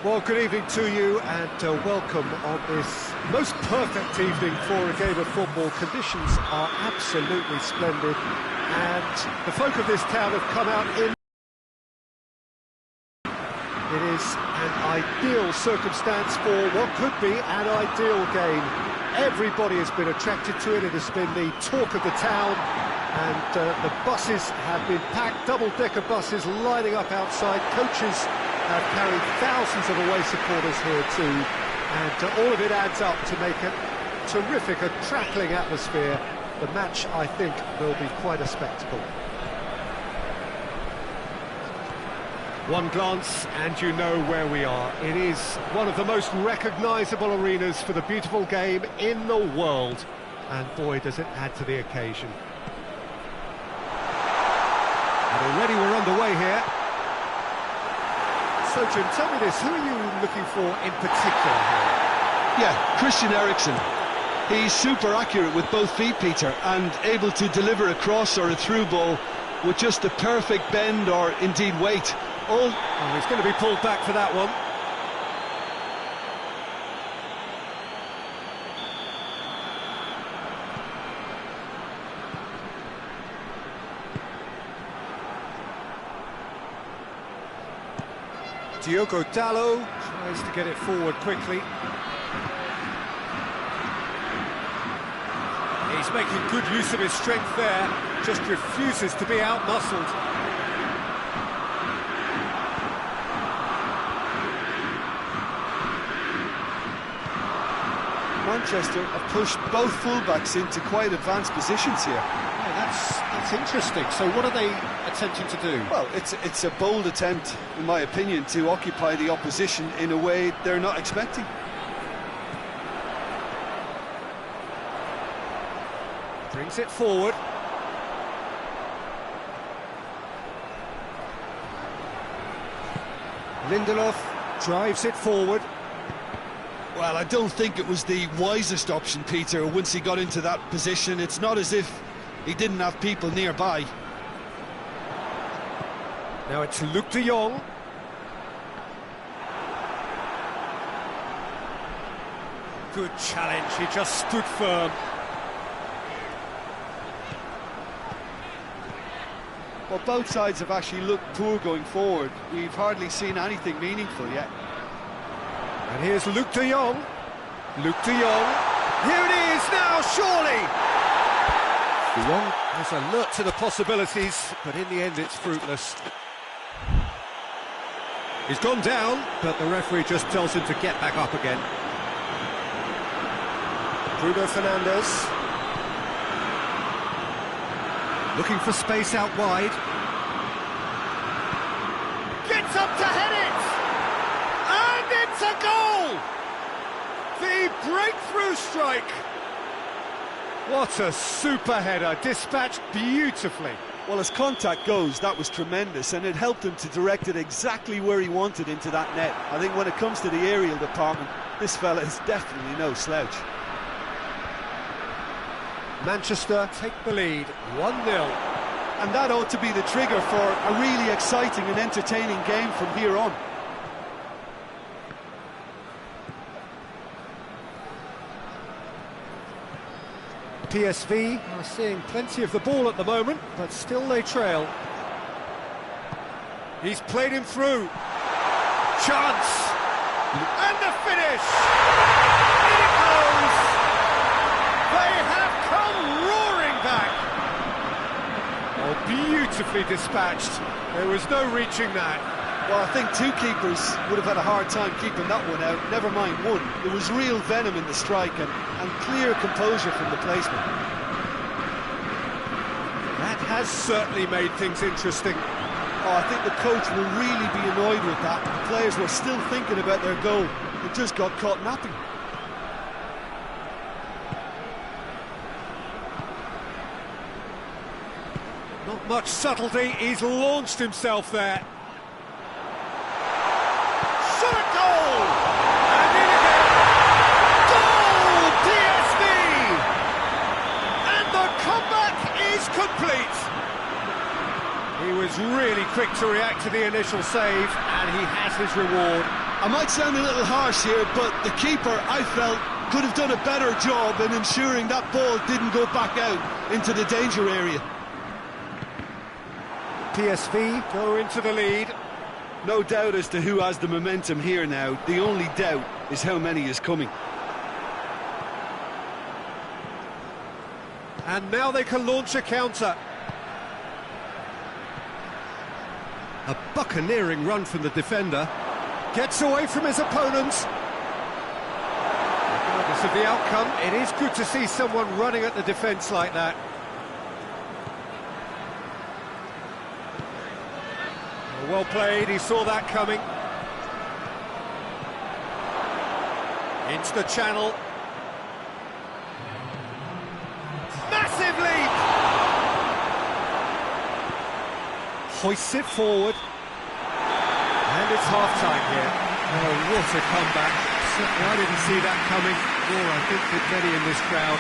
Well, good evening to you and welcome on this most perfect evening for a game of football. Conditions are absolutely splendid and the folk of this town have come out in. It is an ideal circumstance for what could be an ideal game. Everybody has been attracted to it. It has been the talk of the town, and the buses have been packed, double-decker buses lining up outside. Coaches have carried thousands of away supporters here too, and all of it adds up to make a terrific, crackling atmosphere. The match, I think, will be quite a spectacle. One glance and you know where we are. It is one of the most recognisable arenas for the beautiful game in the world, and boy does it add to the occasion. And already we're underway here. So Jim, tell me this, who are you looking for in particular here? Yeah, Christian Eriksen. He's super accurate with both feet, Peter, and able to deliver a cross or a through ball with just the perfect bend or indeed weight. Oh, he's going to be pulled back for that one. Diogo Dalot tries to get it forward quickly. He's making good use of his strength there, just refuses to be out-muscled. Manchester have pushed both fullbacks into quite advanced positions here. Yeah, that's interesting. So what are they attempting to do? Well, it's a bold attempt, in my opinion, to occupy the opposition in a way they're not expecting. Brings it forward. Lindelof drives it forward. Well, I don't think it was the wisest option, Peter, once he got into that position. It's not as if he didn't have people nearby. Now it's Luuk de Jong. Good challenge, he just stood firm. Well, both sides have actually looked poor going forward. We've hardly seen anything meaningful yet. And here's Luuk de Jong. Luuk de Jong. Here it is now, surely! De Jong is alert to the possibilities, but in the end it's fruitless. He's gone down, but the referee just tells him to get back up again. Bruno Fernandes. Looking for space out wide. Gets up to head it! And it's a goal! The breakthrough strike! What a super header, dispatched beautifully. Well, as contact goes, that was tremendous, and it helped him to direct it exactly where he wanted into that net. I think when it comes to the aerial department, this fella is definitely no slouch. Manchester take the lead, 1-0. And that ought to be the trigger for a really exciting and entertaining game from here on. PSV are seeing plenty of the ball at the moment, but still they trail. He's played him through. Chance! And the finish! In it goes! They have come roaring back! Oh, beautifully dispatched. There was no reaching that. Well, I think two keepers would have had a hard time keeping that one out, never mind one. There was real venom in the strike and clear composure from the placement. That has certainly made things interesting. Oh, I think the coach will really be annoyed with that. The players were still thinking about their goal. It just got caught napping. Not much subtlety, he's launched himself there. Shot goal! And in again! Goal! PSV! And the comeback is complete! He was really quick to react to the initial save, and he has his reward. I might sound a little harsh here, but the keeper, I felt, could have done a better job in ensuring that ball didn't go back out into the danger area. PSV go into the lead. No doubt as to who has the momentum here now. The only doubt is how many is coming. And now they can launch a counter. A buccaneering run from the defender. Gets away from his opponents. Regardless of the outcome, it is good to see someone running at the defence like that. Well played, he saw that coming. Into the channel. Massive leap! Hoists it forward. And it's half-time here. Oh, what a comeback. Certainly I didn't see that coming, nor I think did many in this crowd.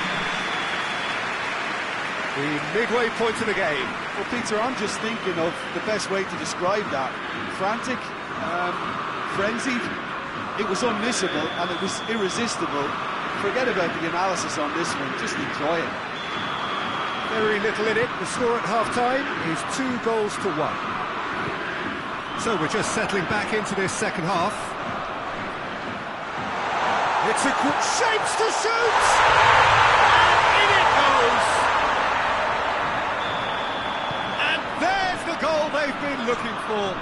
The midway point of the game. Well, Peter, I'm just thinking of the best way to describe that. Frantic, frenzied. It was unmissable and it was irresistible. Forget about the analysis on this one, just enjoy it. Very little in it. The score at half-time is 2-1. So we're just settling back into this second half. It's a good shapes to shoot! And in it goes! And there's the goal they've been looking for.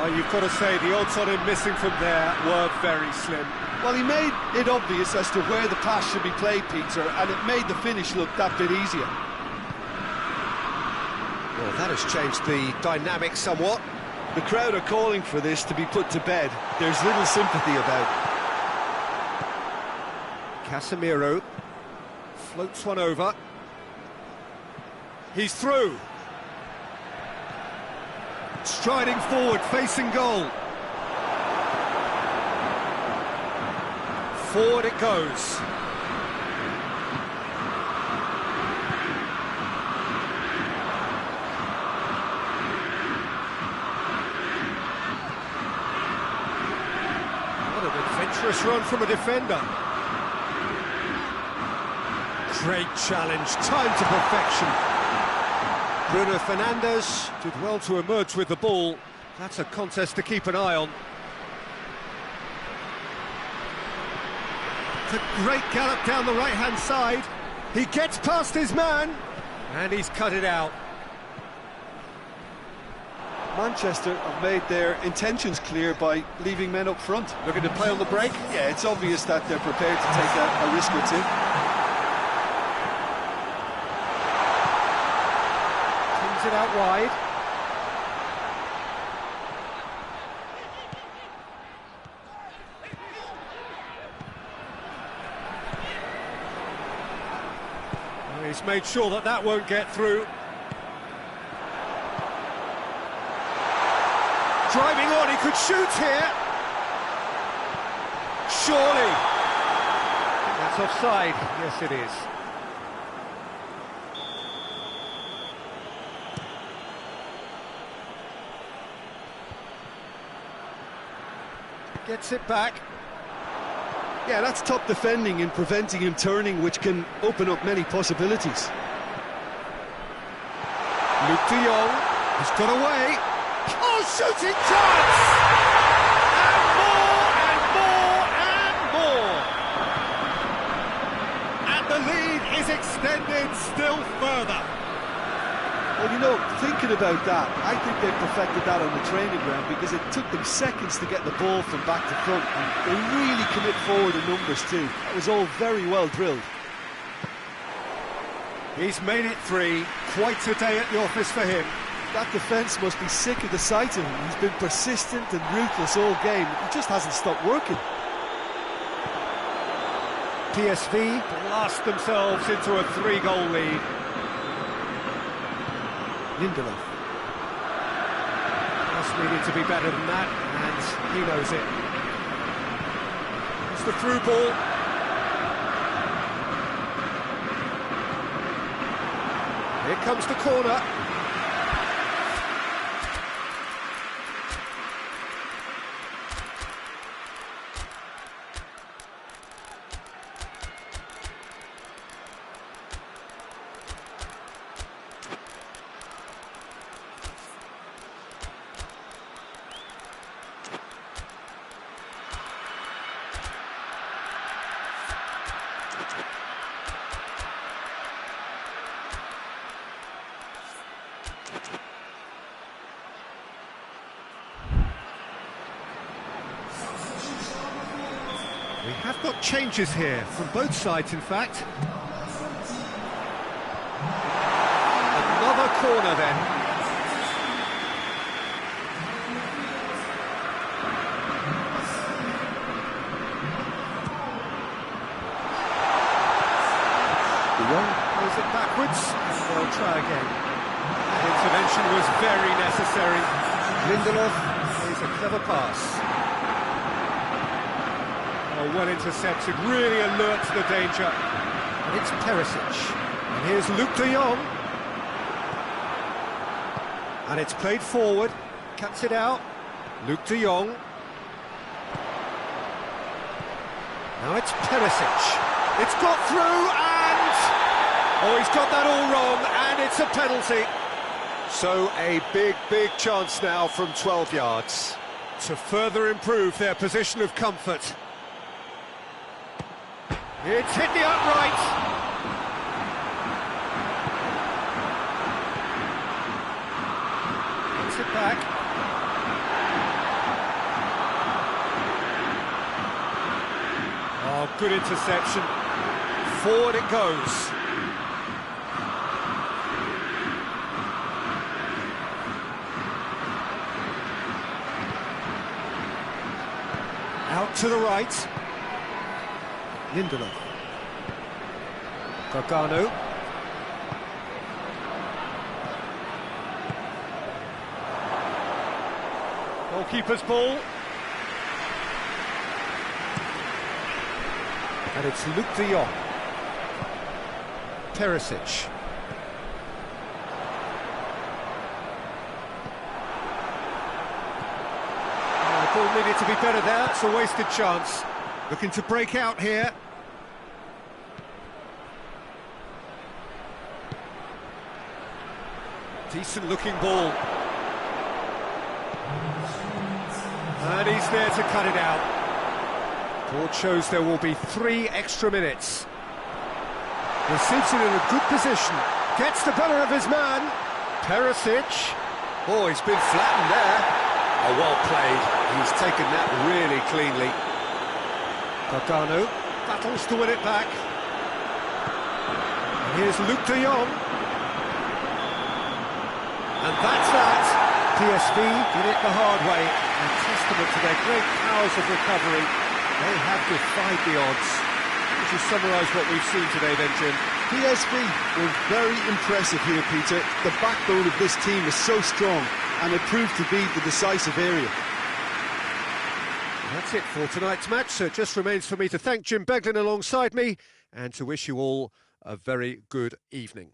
Oh, you've got to say, the odds on him missing from there were very slim. Well, he made it obvious as to where the pass should be played, Peter, and it made the finish look that bit easier. Well, that has changed the dynamic somewhat. The crowd are calling for this to be put to bed. There's little sympathy about. Casemiro floats one over. He's through. Striding forward, facing goal. Forward it goes. What an adventurous run from a defender. Great challenge, time to perfection. Bruno Fernandes did well to emerge with the ball. That's a contest to keep an eye on. It's a great gallop down the right-hand side. He gets past his man, and he's cut it out. Manchester have made their intentions clear by leaving men up front. Looking to play on the break? Yeah, it's obvious that they're prepared to take a risk or two. Pins it out wide. He's made sure that that won't get through. Driving on, he could shoot here. Surely. That's offside. Yes, it is. Gets it back. Yeah, that's top defending and preventing him turning, which can open up many possibilities. Luke de Jong has got away. Oh, shooting chance! And more and more and more! And the lead is extended still further. Well, you know, thinking about that, I think they perfected that on the training ground because it took them seconds to get the ball from back to front, and they really commit forward in numbers too. That was all very well drilled. He's made it 3. Quite a day at the office for him. That defence must be sick of the sight of him. He's been persistent and ruthless all game. He just hasn't stopped working. PSV blast themselves into a 3-goal lead. Lindelof. Just needed to be better than that, and he knows it. It's the through ball. Here comes the corner. We have got changes here from both sides, in fact. Another corner then. Plays it backwards, and they'll try again. That intervention was very necessary. Lindelof plays a clever pass. Oh, well intercepted, really alert to the danger. And it's Perisic. And here's Luuk de Jong. And it's played forward, cuts it out. Luuk de Jong. Now it's Perisic. It's got through and... oh, he's got that all wrong, and it's a penalty. So a big chance now from 12 yards to further improve their position of comfort. It's hit the upright. Puts it back. Oh, good interception. Forward it goes. Out to the right. Lindelof. Gargano. Goalkeeper's ball. And it's Luuk de Jong. Perisic. The ball needed to be better there, it's a wasted chance. Looking to break out here. Decent looking ball. And he's there to cut it out. Board shows there will be 3 extra minutes. Receives it in a good position. Gets the better of his man. Perisic. Oh, he's been flattened there. Oh, well played. He's taken that really cleanly. Gargano battles to win it back. And here's Luuk de Jong. And that's that. PSV did it the hard way. A testament to their great powers of recovery. They have defied the odds. Would you summarise what we've seen today then, Jim? PSV were very impressive here, Peter. The backbone of this team is so strong, and it proved to be the decisive area. That's it for tonight's match, so it just remains for me to thank Jim Beglin alongside me and to wish you all a very good evening.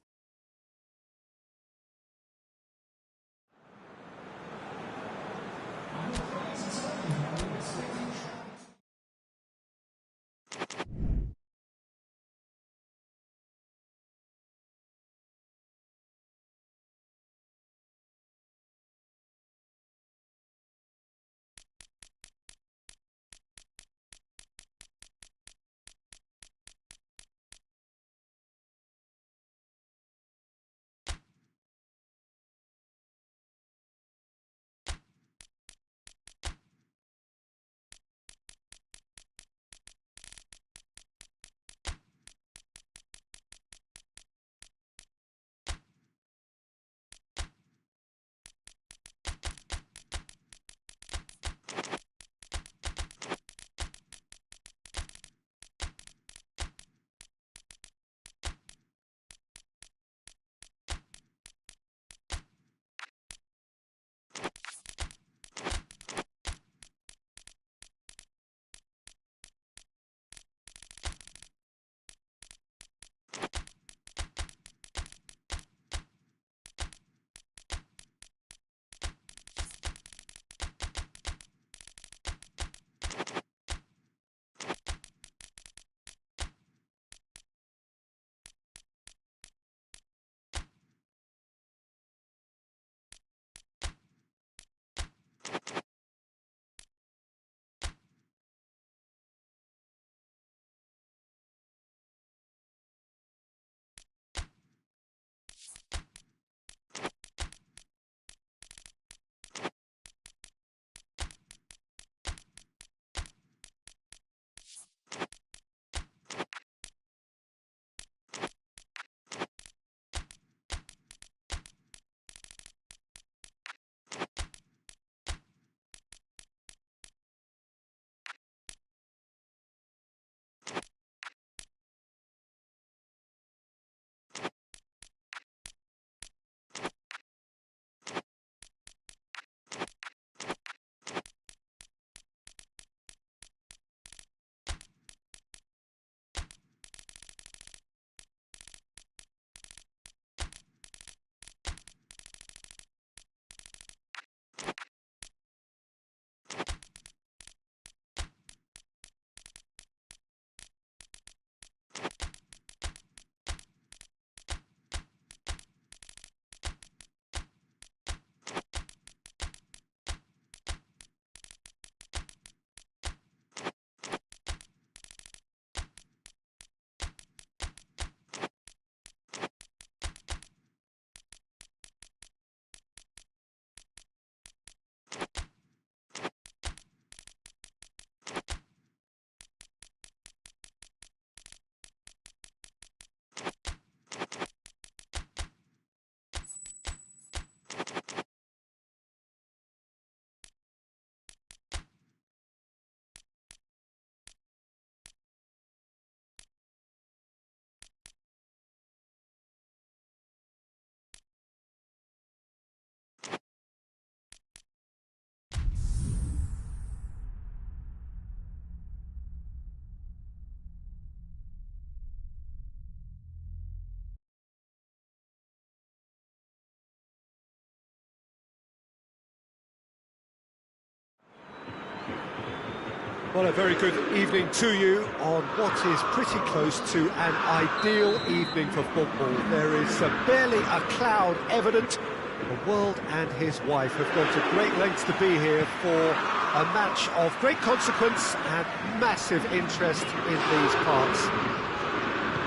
Well, a very good evening to you on what is pretty close to an ideal evening for football. There is barely a cloud evident. The world and his wife have gone to great lengths to be here for a match of great consequence and massive interest in these parts.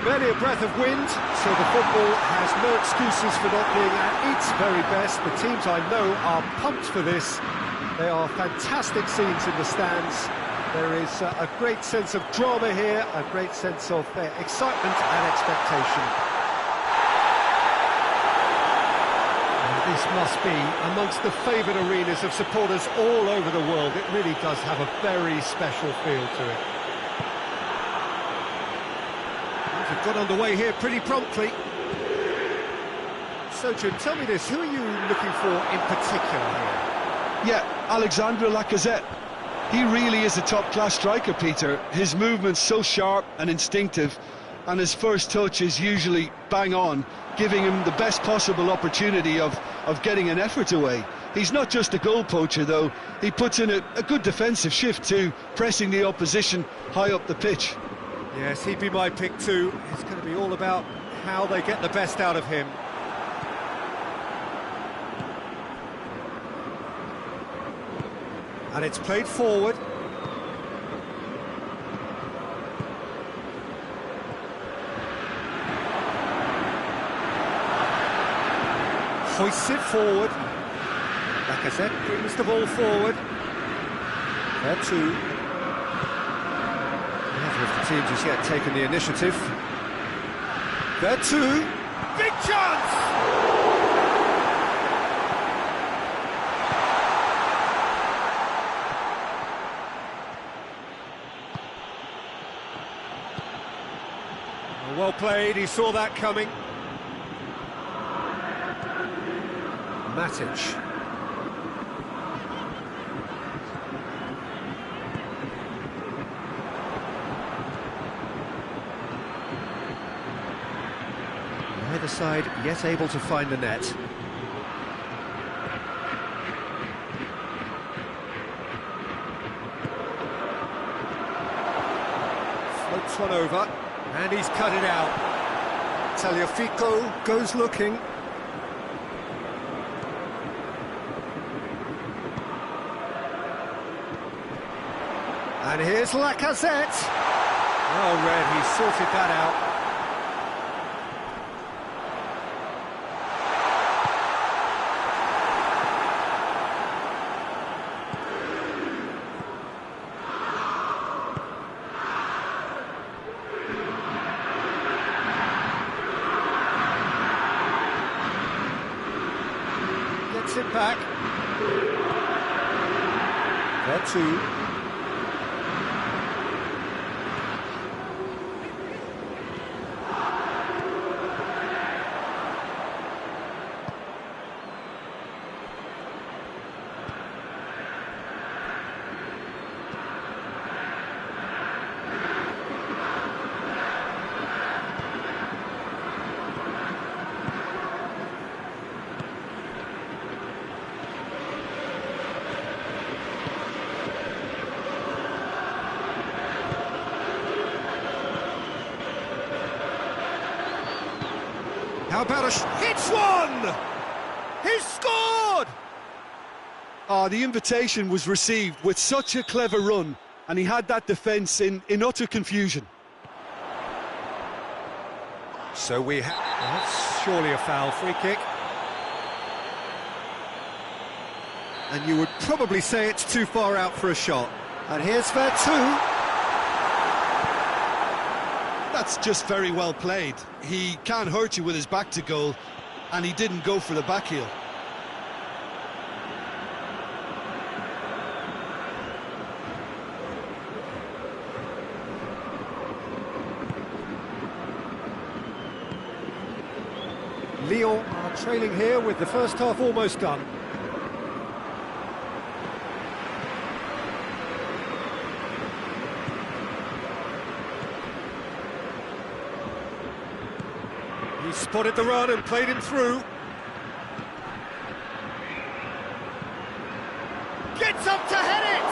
Barely a breath of wind, so the football has no excuses for not being at its very best. The teams I know are pumped for this. There are fantastic scenes in the stands. There is a great sense of drama here, a great sense of excitement and expectation. And this must be amongst the favoured arenas of supporters all over the world. It really does have a very special feel to it. We've got underway here pretty promptly. So, Jim, tell me this, who are you looking for in particular here? Yeah, Alexandre Lacazette. He really is a top-class striker, Peter. His movement's so sharp and instinctive, and his first touch is usually bang on, giving him the best possible opportunity of getting an effort away. He's not just a goal poacher, though. He puts in a good defensive shift too, pressing the opposition high up the pitch. Yes, he'd be my pick too. It's going to be all about how they get the best out of him. And it's played forward. Hoists it forward. Lacazette brings the ball forward. There too. Neither of the teams has yet taken the initiative. There too. Big chance! Well played, he saw that coming. Matic. Neither side yet able to find the net. Floats one over. And he's cut it out. Tagliafico goes looking. And here's Lacazette. Oh, Red, he sorted that out. It back. There too. How about hits one! He's scored! The invitation was received with such a clever run, and he had that defence in utter confusion. So we have... Well, that's surely a foul, free kick. And you would probably say it's too far out for a shot. And here's Vertu. That's just very well played. He can't hurt you with his back to goal, and he didn't go for the back heel. Lyon are trailing here with the first half almost done. He spotted the run and played him through. Gets up to head it!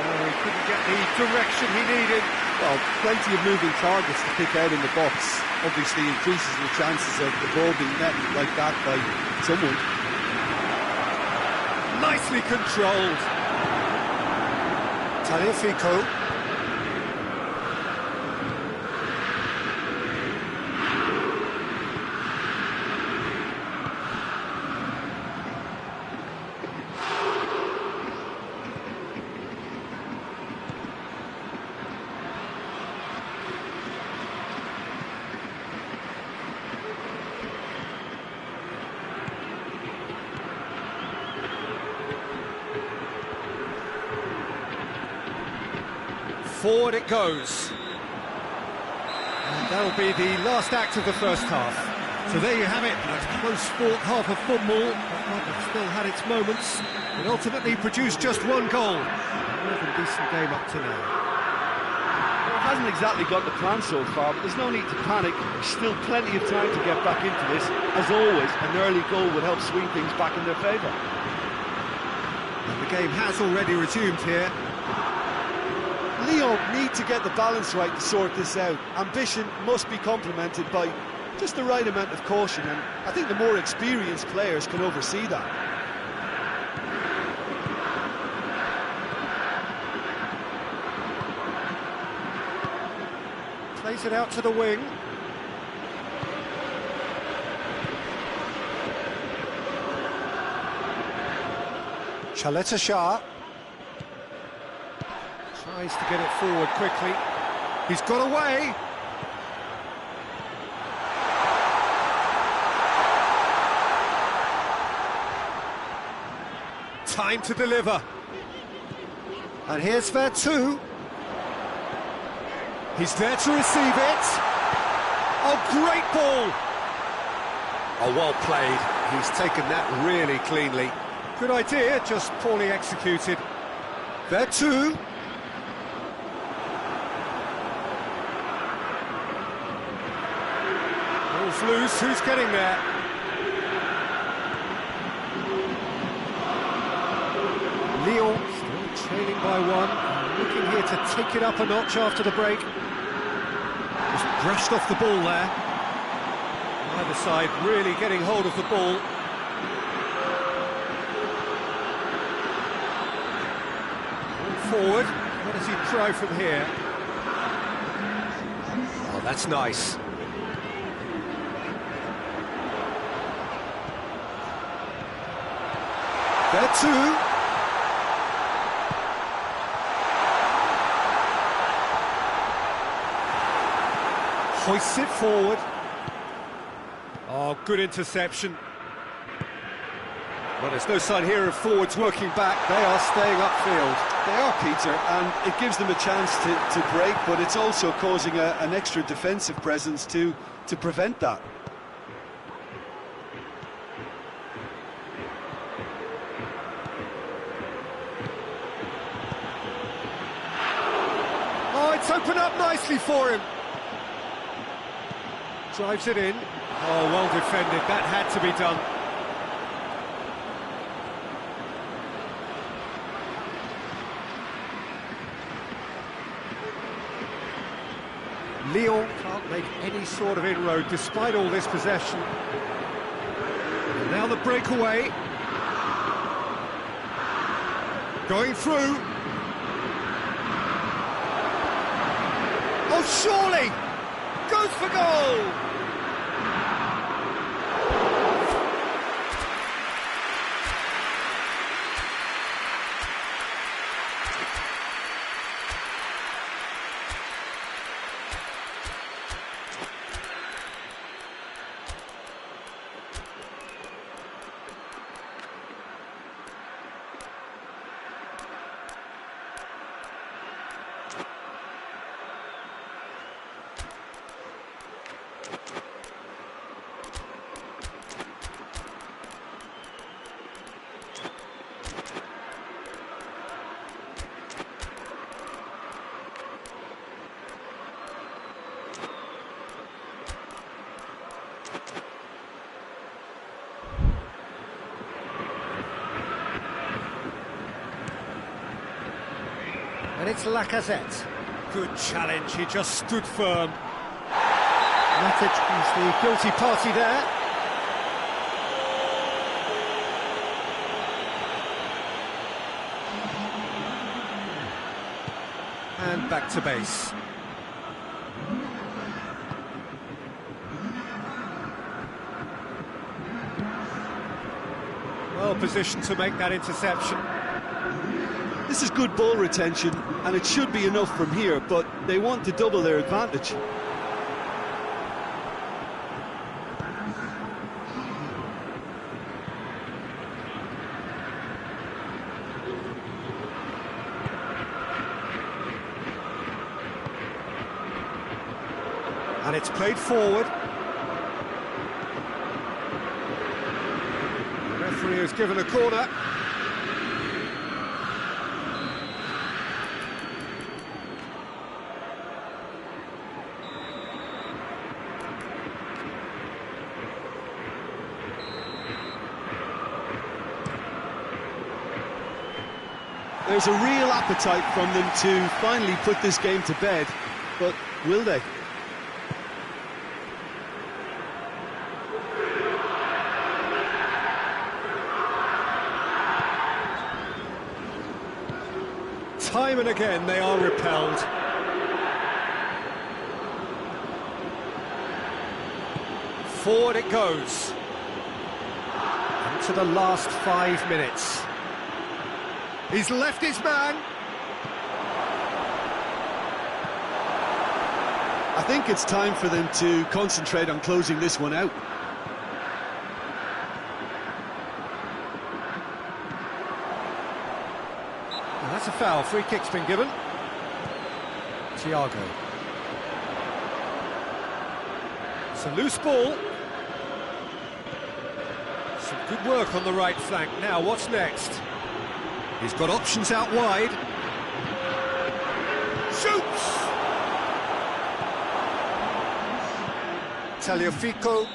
Oh, Didn't get the direction he needed. Well, plenty of moving targets to pick out in the box. Obviously increases the chances of the ball being met like that by someone. Nicely controlled. Tagliafico. Forward it goes. And that'll be the last act of the first half. So there you have it, a close fought half of football that might have still had its moments, but ultimately produced just one goal. Another decent game up to now. Well, it hasn't exactly got the plan so far, but there's no need to panic. There's still plenty of time to get back into this. As always, an early goal would help swing things back in their favour. And the game has already resumed here. Lyon need to get the balance right to sort this out. Ambition must be complemented by just the right amount of caution, and I think the more experienced players can oversee that. Plays it out to the wing. Chaleta-Shah tries to get it forward quickly. He's got away. Time to deliver. And here's Veretout. He's there to receive it. Oh, great ball. Oh, well played. He's taken that really cleanly. Good idea, just poorly executed. Veretout. Ball's loose, who's getting there? Lyon still trailing by one, looking here to take it up a notch after the break. Just brushed off the ball there. Either side really getting hold of the ball. Forward, what does he try from here? Oh, that's nice. Veretout. Hoists it forward. Oh, good interception. Well, there's no sign here of forwards working back. They are staying upfield. They are, Peter, and it gives them a chance to break, but it's also causing an extra defensive presence to prevent that. Oh, it's opened up nicely for him. Drives it in. Oh, well defended. That had to be done. Lyon can't make any sort of inroad despite all this possession. And now the breakaway. Going through. Oh, surely! Goes for goal! And it's Lacazette. Good challenge, he just stood firm. Matic is the guilty party there. And back to base. Well positioned to make that interception. This is good ball retention, and it should be enough from here, but they want to double their advantage. And it's played forward. The referee has given a corner. There's a real appetite from them to finally put this game to bed, but will they? Time and again they are repelled. Forward it goes. Into the last 5 minutes. He's left his man. I think it's time for them to concentrate on closing this one out. Well, that's a foul. Free kick's been given. Thiago. It's a loose ball. Some good work on the right flank. Now, what's next? He's got options out wide. Shoots! Tagliafico.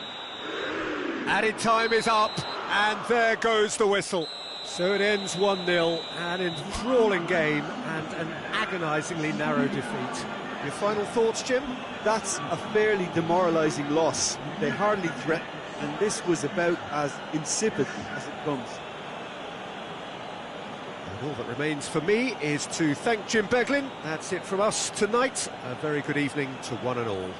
Added time is up, and there goes the whistle. So it ends 1-0, an enthralling game and an agonisingly narrow defeat. Your final thoughts, Jim? That's a fairly demoralising loss. They hardly threatened, and this was about as insipid as it comes. And all that remains for me is to thank Jim Beglin. That's it from us tonight. A very good evening to one and all.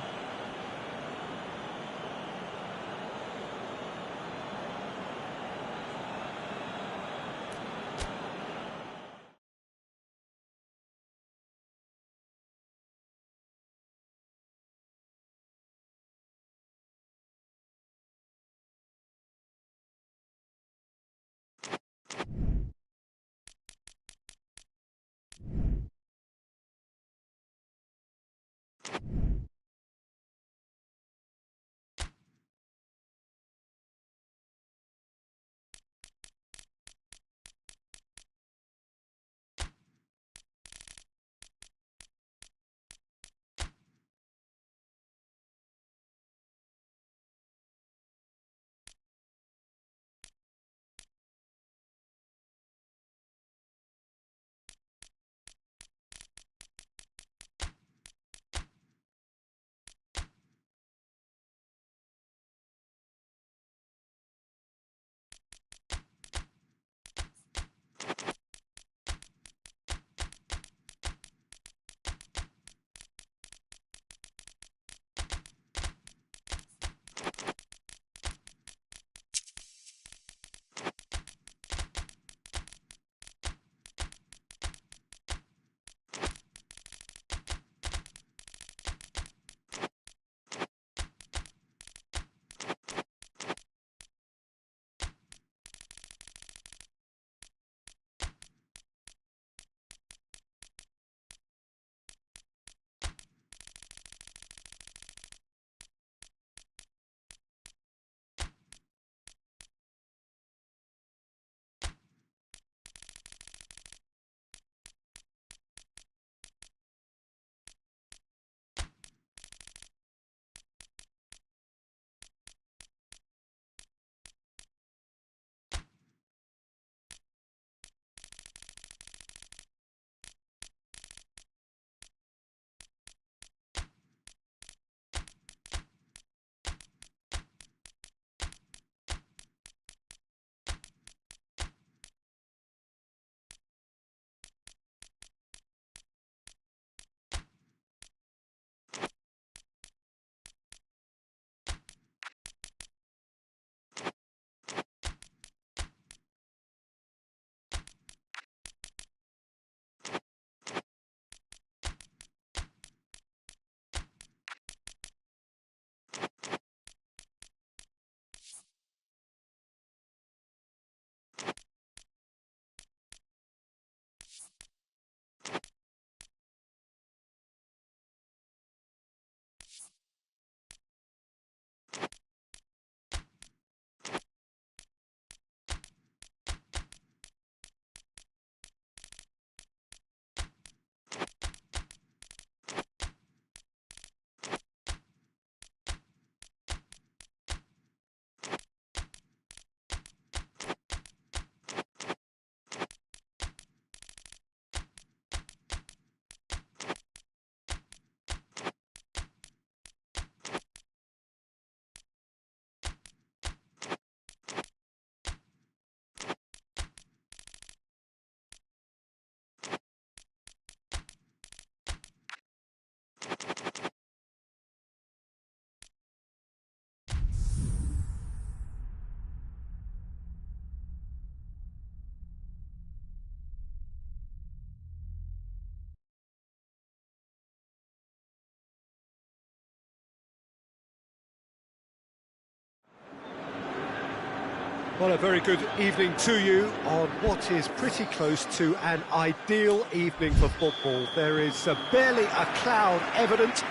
Well, a very good evening to you on what is pretty close to an ideal evening for football. There is barely a cloud evident.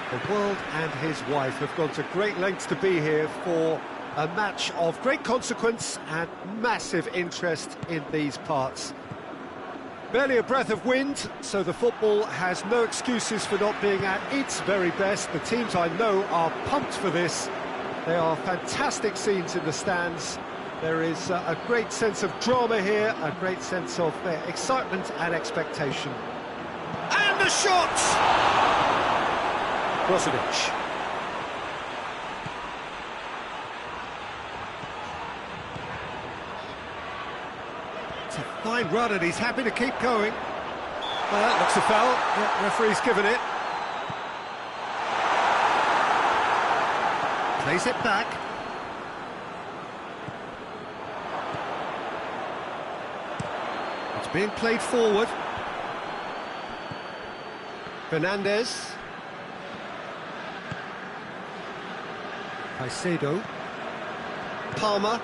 The world and his wife have gone to great lengths to be here for a match of great consequence and massive interest in these parts. Barely a breath of wind, so the football has no excuses for not being at its very best. The teams I know are pumped for this. There are fantastic scenes in the stands. There is a great sense of drama here, a great sense of excitement and expectation. And the shot! Brozovic. It's a fine run and he's happy to keep going. Well, that looks a foul. Yeah, referee's given it. Plays it back. It's being played forward. Fernandez. Caicedo. Palmer.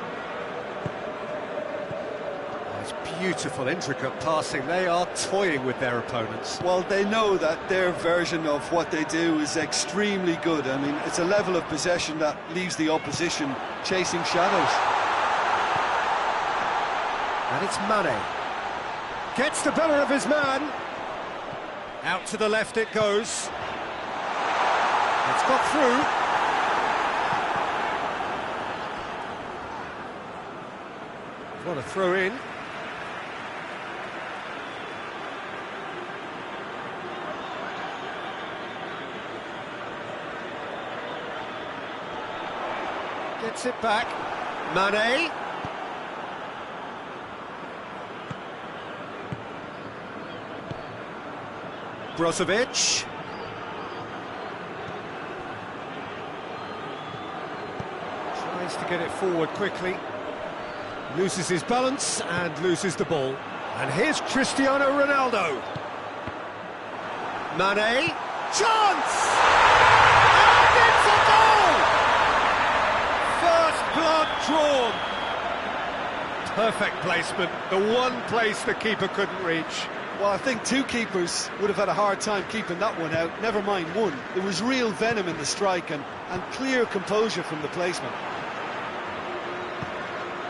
It's beautiful, intricate passing. They are toying with their opponents. Well, they know that their version of what they do is extremely good. I mean, it's a level of possession that leaves the opposition chasing shadows. And it's Mane. Gets the better of his man. Out to the left it goes. It's got through. What a throw in. Gets it back. Mane. Brozovic. Tries to get it forward quickly. Loses his balance and loses the ball. And here's Cristiano Ronaldo. Mane. Chance! And it's a goal! First blood drawn. Perfect placement. The one place the keeper couldn't reach. Well, I think two keepers would have had a hard time keeping that one out, never mind one. There was real venom in the strike and clear composure from the placement.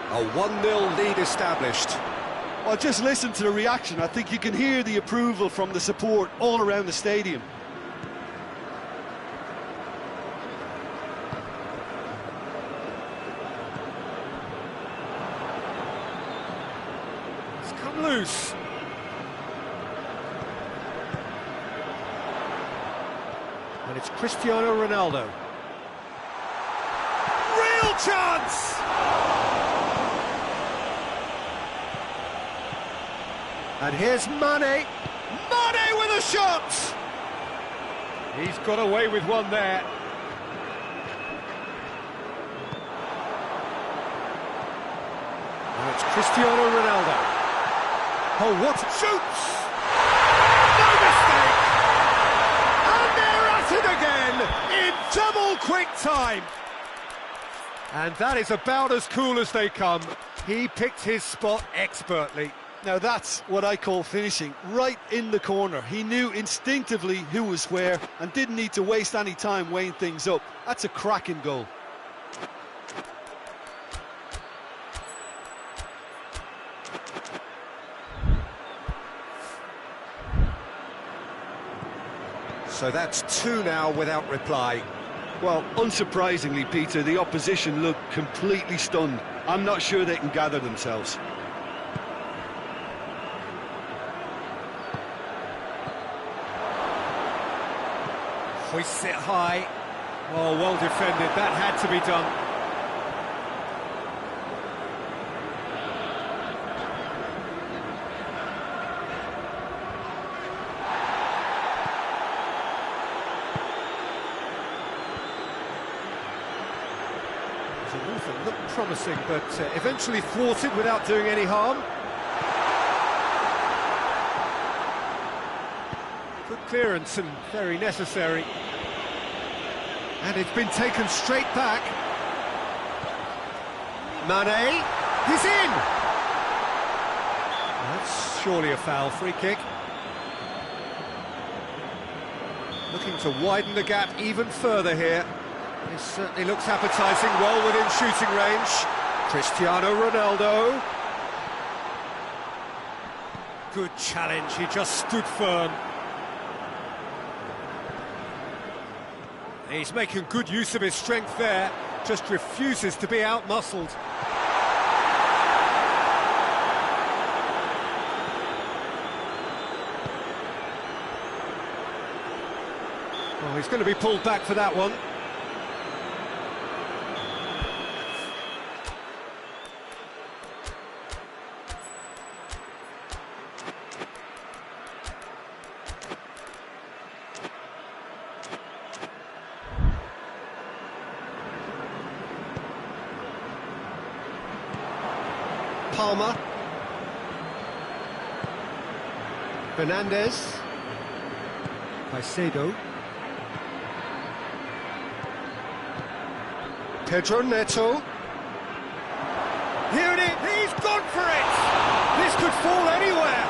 A 1-0 lead established. Well, just listen to the reaction. I think you can hear the approval from the support all around the stadium. It's come loose. And it's Cristiano Ronaldo. Real chance! And here's Mane. Mane with a shot! He's got away with one there. Now it's Cristiano Ronaldo. Oh, what shoots! No mistake! And they're at it again in double quick time. And that is about as cool as they come. He picked his spot expertly. Now that's what I call finishing, right in the corner. He knew instinctively who was where and didn't need to waste any time weighing things up. That's a cracking goal. So that's two now without reply. Well, unsurprisingly, Peter, the opposition look completely stunned. I'm not sure they can gather themselves. Hoists it high. Oh, well defended. That had to be done. The move that looked promising, but eventually thwarted without doing any harm. Good clearance and very necessary. And it's been taken straight back. Mane. He's in! That's surely a foul. Free kick. Looking to widen the gap even further here. This certainly looks appetising, well within shooting range. Cristiano Ronaldo. Good challenge, he just stood firm. He's making good use of his strength there, just refuses to be out-muscled. Well, he's going to be pulled back for that one. Palmer. Fernandez. Caicedo. Pedro Neto. Here it is, he's gone for it! This could fall anywhere!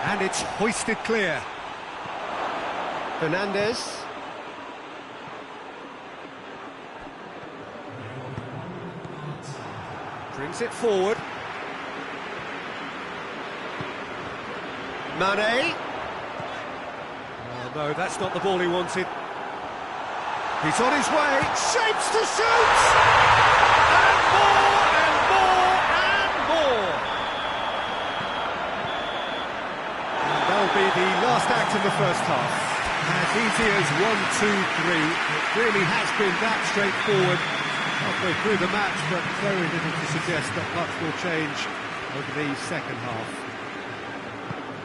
And it's hoisted clear. Fernandez. Brings it forward. Mane. Oh no, that's not the ball he wanted. He's on his way, shapes to shoot! And more, and more, and more! And that'll be the last act of the first half. As easy as 1, 2, 3. It really has been that straightforward. Halfway through the match, but very little to suggest that much will change over the second half.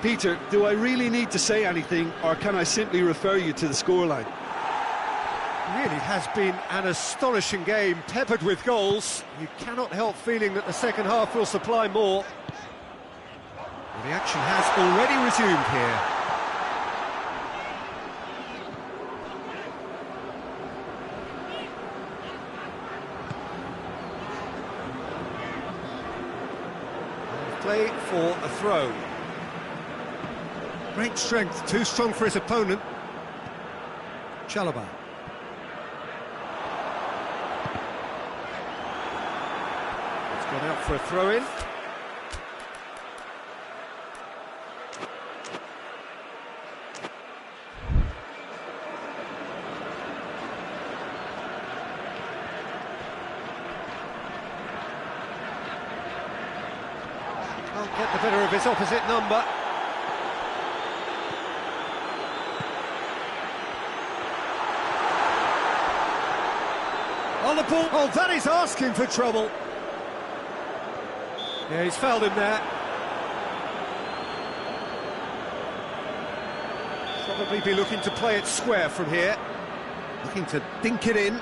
Peter, do I really need to say anything, or can I simply refer you to the scoreline? Really has been an astonishing game, peppered with goals. You cannot help feeling that the second half will supply more. Well, the action has already resumed here. Play for a throw. Great strength, too strong for his opponent. Chalobah. It's gone out for a throw-in. Can't get the better of his opposite number. On the ball. Oh, that is asking for trouble. Yeah, he's fouled him there. Probably be looking to play it square from here. Looking to dink it in.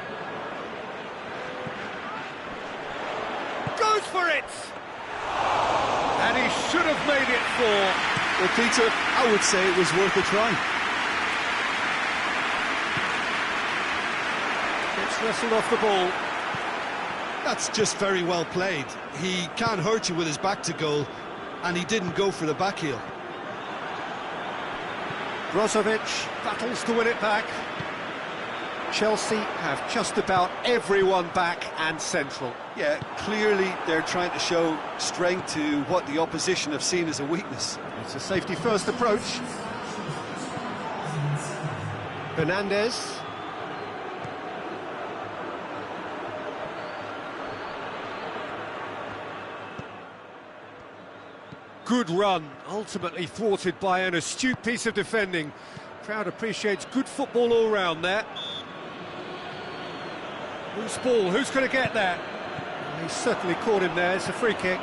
Goes for it! And he should have made it 4. Well, Peter, I would say it was worth a try. Gets wrestled off the ball. That's just very well played. He can't hurt you with his back to goal, and he didn't go for the back heel. Brozovic battles to win it back. Chelsea have just about everyone back and central. Yeah, clearly they're trying to show strength to what the opposition have seen as a weakness. It's a safety-first approach. Fernandez. Good run, ultimately thwarted by an astute piece of defending. Crowd appreciates good football all round there. Who's ball? Who's going to get that? He certainly caught him there. It's a free kick.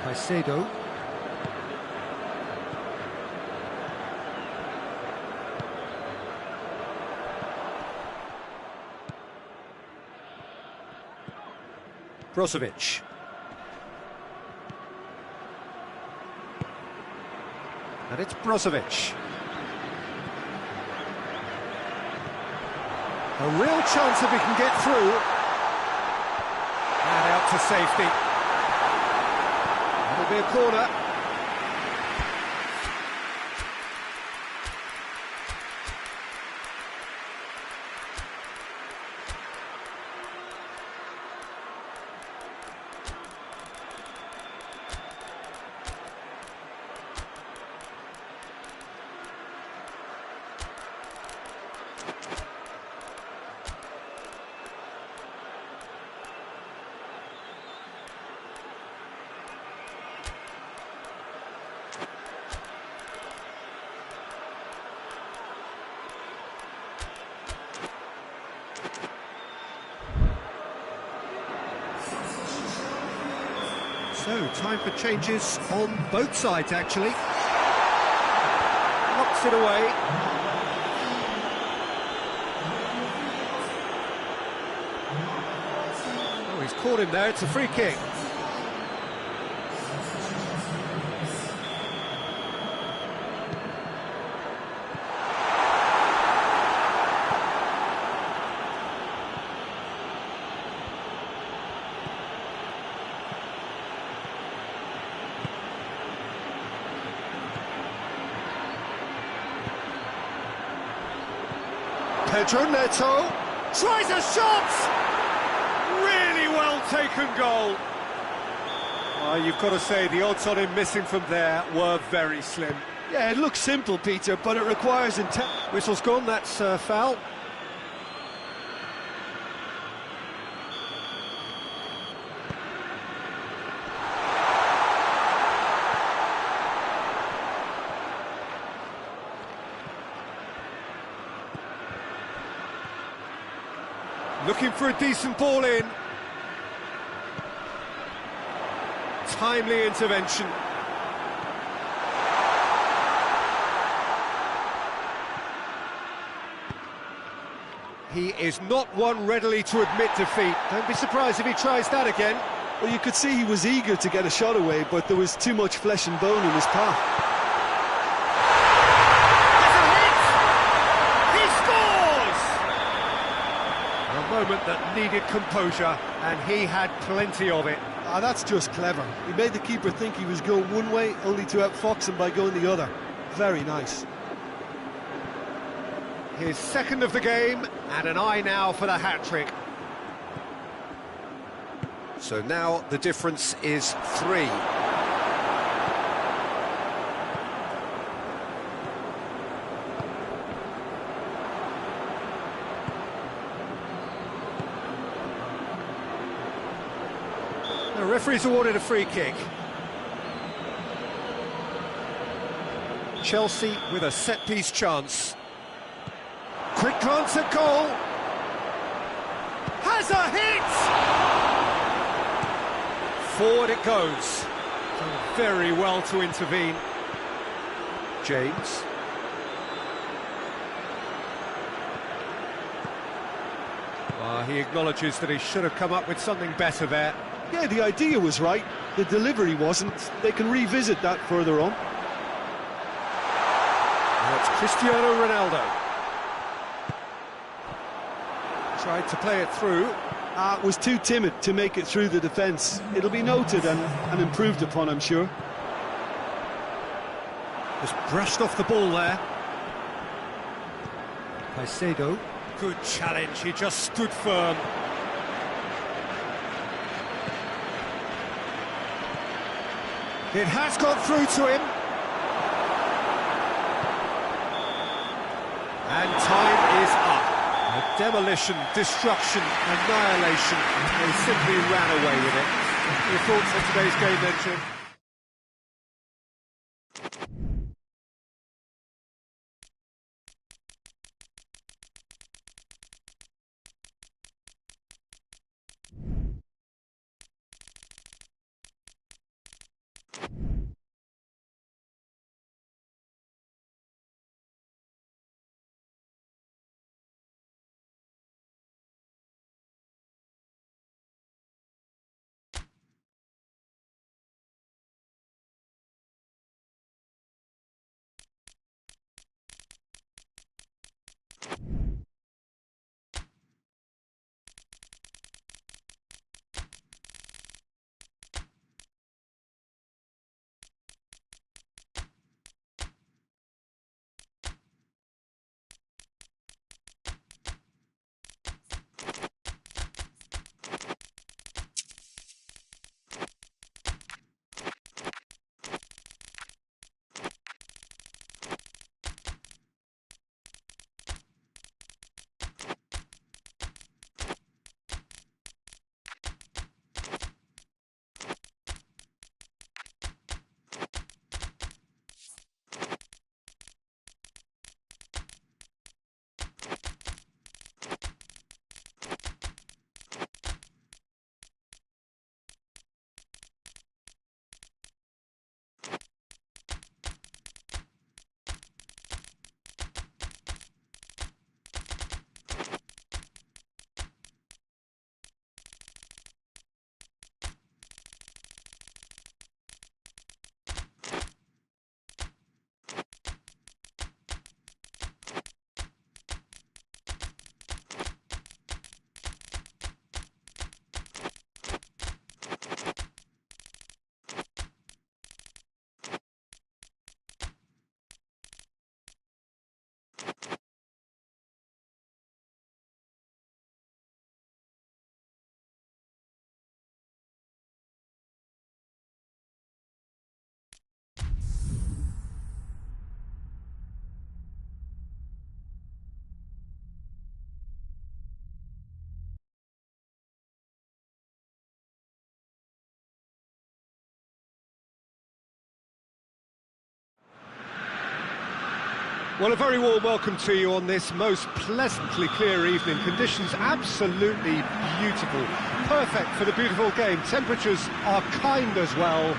Caicedo. Brozovic. And it's Brozovic. A real chance if he can get through. And out to safety. It'll be a corner. So, time for changes on both sides, actually. Knocks it away. Oh, he's caught him there, it's a free kick. Pedro Neto tries a shot! Really well taken goal. You've got to say, the odds on him missing from there were very slim. Yeah, it looks simple, Peter, but it requires intent. Whistle's gone, that's foul. Looking for a decent ball in. Timely intervention. He is not one readily to admit defeat. Don't be surprised if he tries that again. Well, you could see he was eager to get a shot away, but there was too much flesh and bone in his path. Moment that needed composure, and he had plenty of it. That's just clever. He made the keeper think he was going one way, only to outfox him by going the other. Very nice. His second of the game, and an eye now for the hat-trick. So now the difference is 3. The referee's awarded a free kick. Chelsea with a set-piece chance. Quick glance at goal. Has a hit! Forward it goes. Done very well to intervene. James. He acknowledges that he should have come up with something better there. Yeah, the idea was right, the delivery wasn't. They can revisit that further on. Now it's Cristiano Ronaldo. Tried to play it through. Was too timid to make it through the defence. It'll be noted and improved upon, I'm sure. Just brushed off the ball there. Caicedo. Good challenge, he just stood firm. It has gone through to him. And time is up. A demolition, destruction, annihilation. They simply ran away with it. Your thoughts on today's game then, Jim? Well, a very warm welcome to you on this most pleasantly clear evening. Conditions absolutely beautiful. Perfect for the beautiful game. Temperatures are kind as well.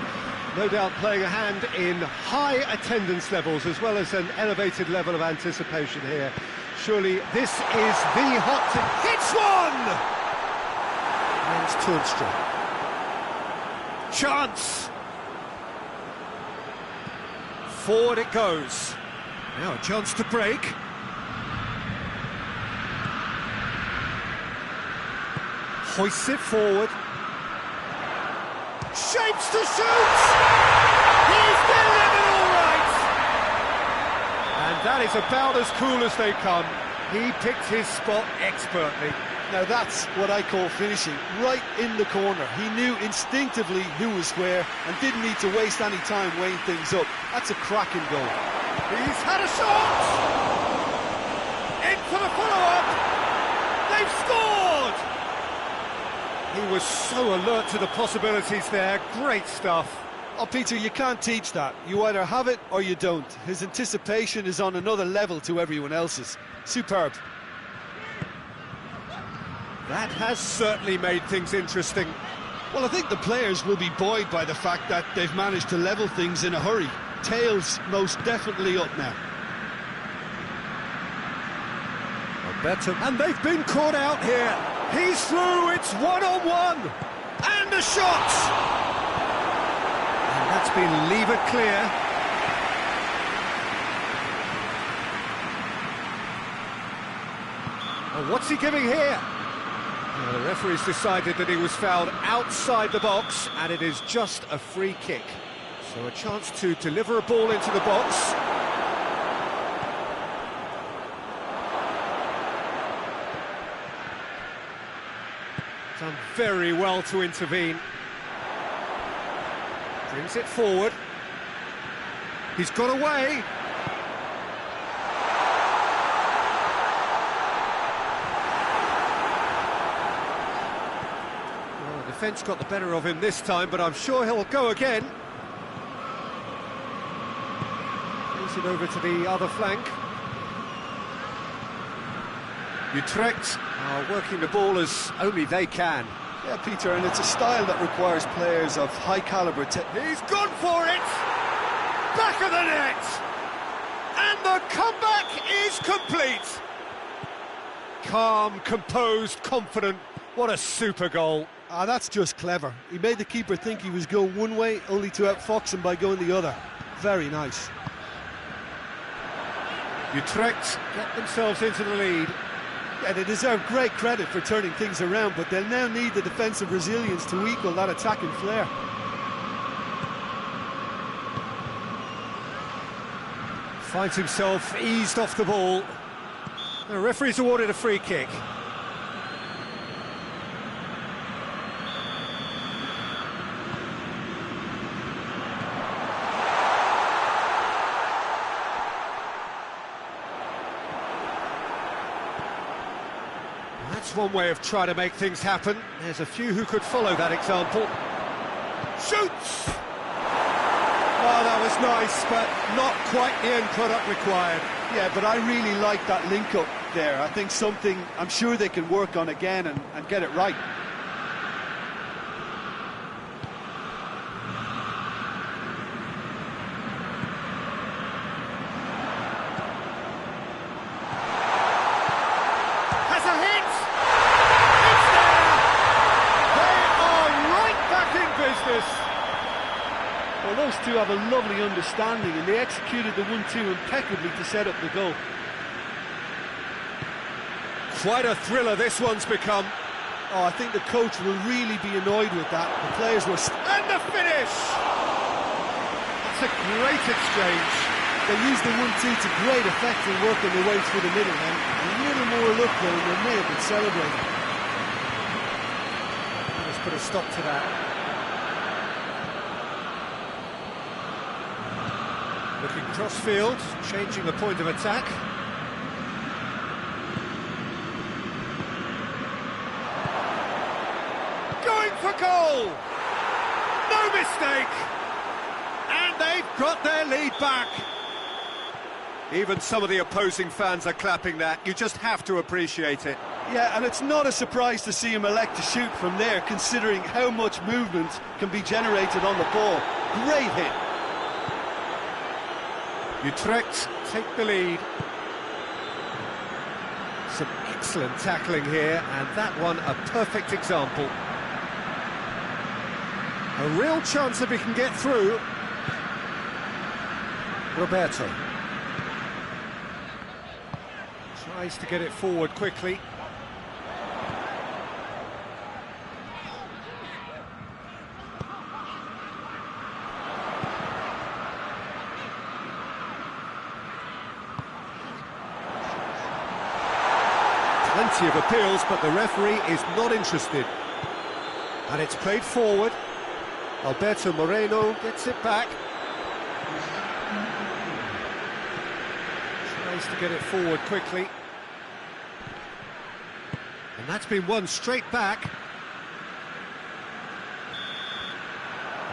No doubt playing a hand in high attendance levels as well as an elevated level of anticipation here. Surely this is the hot... Hits one! Jens Tunstrom. Chance! Forward it goes. Now a chance to break. Hoists it forward. Shapes to shoot! He's delivered all right! And that is about as cool as they come. He picked his spot expertly. Now that's what I call finishing, right in the corner. He knew instinctively who was where and didn't need to waste any time weighing things up. That's a cracking goal. He's had a shot! In for the follow-up! They've scored! He was so alert to the possibilities there. Great stuff. Oh, Peter, you can't teach that. You either have it or you don't. His anticipation is on another level to everyone else's. Superb. That has certainly made things interesting. Well, I think the players will be buoyed by the fact that they've managed to level things in a hurry. Tails most definitely up now. And they've been caught out here. He's through, it's one-on-one. And a shot! And that's been levered clear. Oh, what's he giving here? Well, the referee's decided that he was fouled outside the box, and it is just a free kick. So a chance to deliver a ball into the box. Done very well to intervene. Brings it forward. He's got away. Well, the defence got the better of him this time, but I'm sure he'll go again. Brings it over to the other flank. Utrecht are working the ball as only they can. Yeah, Peter, and it's a style that requires players of high calibre. He's gone for it! Back of the net! And the comeback is complete! Calm, composed, confident. What a super goal. Ah, that's just clever. He made the keeper think he was going one way, only to outfox him by going the other. Very nice. Utrecht get themselves into the lead. Yeah, they deserve great credit for turning things around, but they'll now need the defensive resilience to equal that attacking flair. Finds himself eased off the ball. The referee's awarded a free kick. That's one way of trying to make things happen. There's a few who could follow that example. Shoots! Oh, that was nice, but not quite the end product required. Yeah, but I really like that link-up there. I think something I'm sure they can work on again and get it right. Well, those two have a lovely understanding and they executed the 1-2 impeccably to set up the goal. Quite a thriller this one's become. Oh, I think the coach will really be annoyed with that. The players were... And the finish! That's a great exchange. They used the 1-2 to great effect in working their way through the middle, and a little more luck though, and they may have been celebrating. Let's put a stop to that. Looking cross-field, changing the point of attack. Going for goal! No mistake! And they've got their lead back. Even some of the opposing fans are clapping that. You just have to appreciate it. Yeah, and it's not a surprise to see him elect to shoot from there, considering how much movement can be generated on the ball. Great hit. Utrecht take the lead. Some excellent tackling here, and that one a perfect example. A real chance if he can get through. Roberto tries to get it forward quickly. Plenty of appeals, but the referee is not interested. And it's played forward. Alberto Moreno gets it back. Tries to get it forward quickly. And that's been won straight back.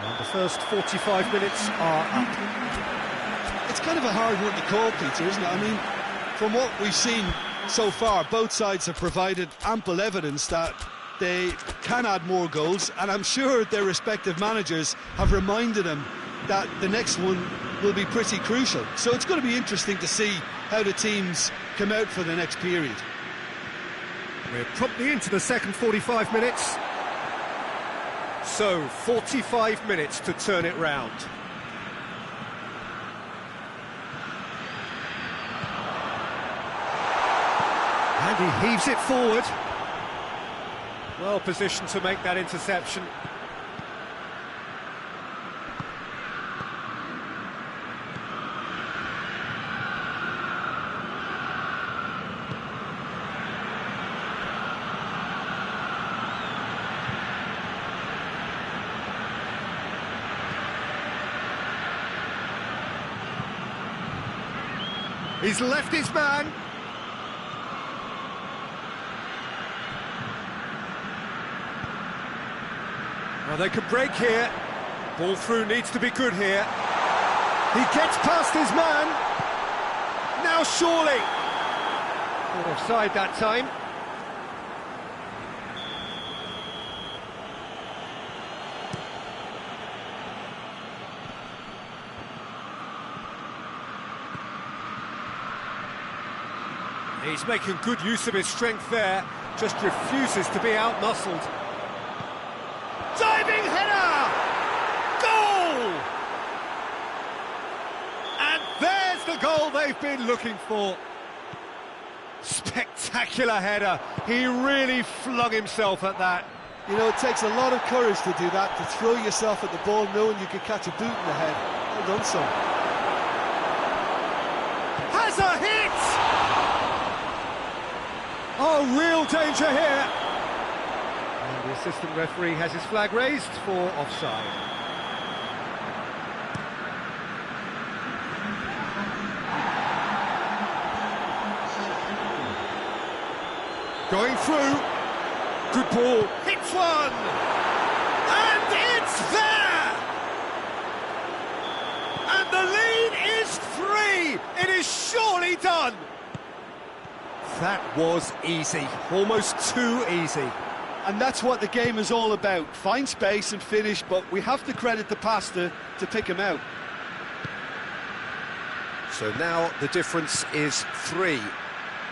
And the first 45 minutes are up. It's kind of a hard one to call, Peter, isn't it? I mean, from what we've seen so far, both sides have provided ample evidence that they can add more goals, and I'm sure their respective managers have reminded them that the next one will be pretty crucial. So it's going to be interesting to see how the teams come out for the next period. We're promptly into the second 45 minutes. So, 45 minutes to turn it round. And he heaves it forward. Well positioned to make that interception. He's left his man. Well, they could break here. Ball through needs to be good here. He gets past his man. Now surely. Offside that time. He's making good use of his strength there. Just refuses to be out-muscled. Diving header! Goal! And there's the goal they've been looking for. Spectacular header. He really flung himself at that. You know, it takes a lot of courage to do that, to throw yourself at the ball knowing you could catch a boot in the head. Well done, son. Has a hit! Oh, real danger here. And the assistant referee has his flag raised for offside. Going through. Good ball. Hits one. And it's there. And the lead is 3. It is surely done. That was easy, almost too easy. And that's what the game is all about. Find space and finish, but we have to credit the passer to pick him out. So now the difference is 3.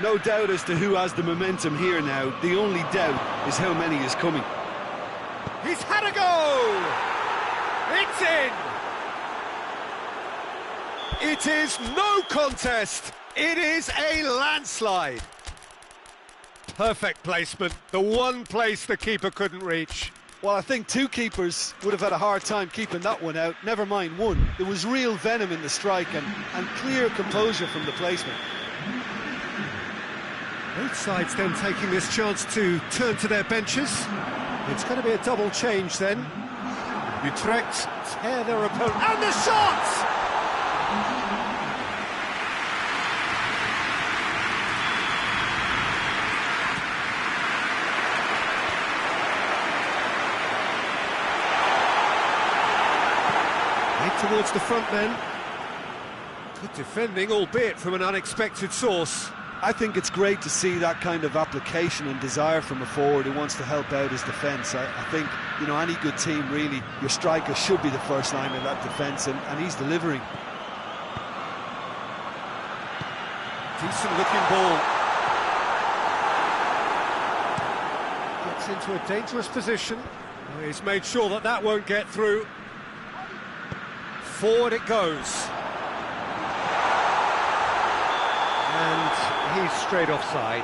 No doubt as to who has the momentum here now. The only doubt is how many is coming. He's had a go! It's in! It is no contest! It is a landslide! Perfect placement, the one place the keeper couldn't reach. Well, I think two keepers would have had a hard time keeping that one out, never mind one. There was real venom in the strike and clear composure from the placement. Both sides then taking this chance to turn to their benches. It's going to be a double change then. Utrecht tear their opponent. And the shot! Towards the front then. Good defending, albeit from an unexpected source. I think it's great to see that kind of application and desire from a forward who wants to help out his defence. I think, you know, any good team, really, your striker should be the first line of that defence, and he's delivering. Decent looking ball. Gets into a dangerous position. He's made sure that that won't get through. Forward it goes. And he's straight offside.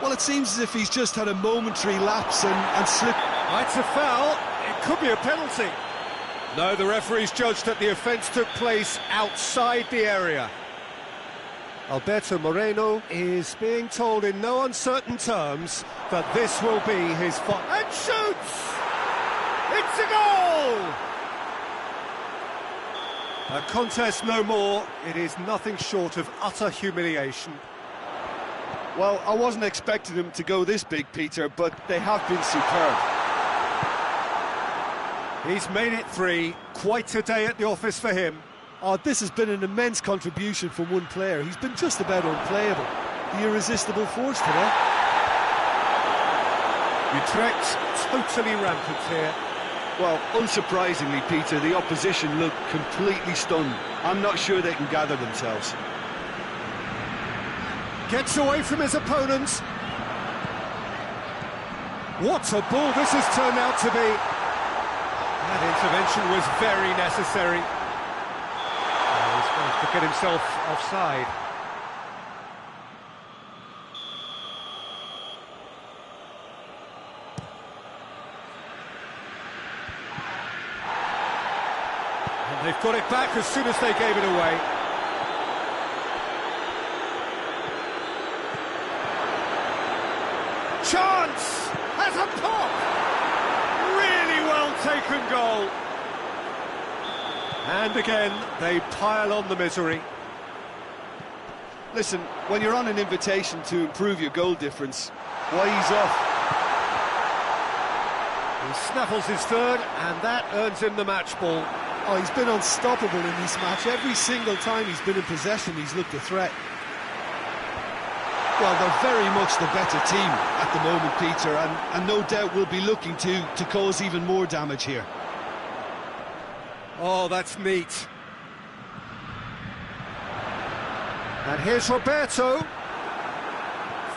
Well, it seems as if he's just had a momentary lapse and slipped. It's a foul. It could be a penalty. No, the referee's judged that the offence took place outside the area. Alberto Moreno is being told in no uncertain terms that this will be his and shoots! It's a goal! A contest no more. It is nothing short of utter humiliation. Well, I wasn't expecting them to go this big, Peter, but they have been superb. He's made it 3. Quite a day at the office for him. Oh, this has been an immense contribution from one player. He's been just about unplayable. The irresistible force today. Utrecht totally rampant here. Well, unsurprisingly, Peter, the opposition look completely stunned. I'm not sure they can gather themselves. Gets away from his opponents. What a ball this has turned out to be. That intervention was very necessary. He's managed to get himself offside. And they've got it back as soon as they gave it away. Chance! Has a pop! Really well taken goal. And again, they pile on the misery. Listen, when you're on an invitation to improve your goal difference, why ease off? He snaffles his third, and that earns him the match ball. Oh, he's been unstoppable in this match. Every single time he's been in possession, he's looked a threat. Well, they're very much the better team at the moment, Peter, and no doubt will be looking to cause even more damage here. Oh, that's neat. And here's Roberto.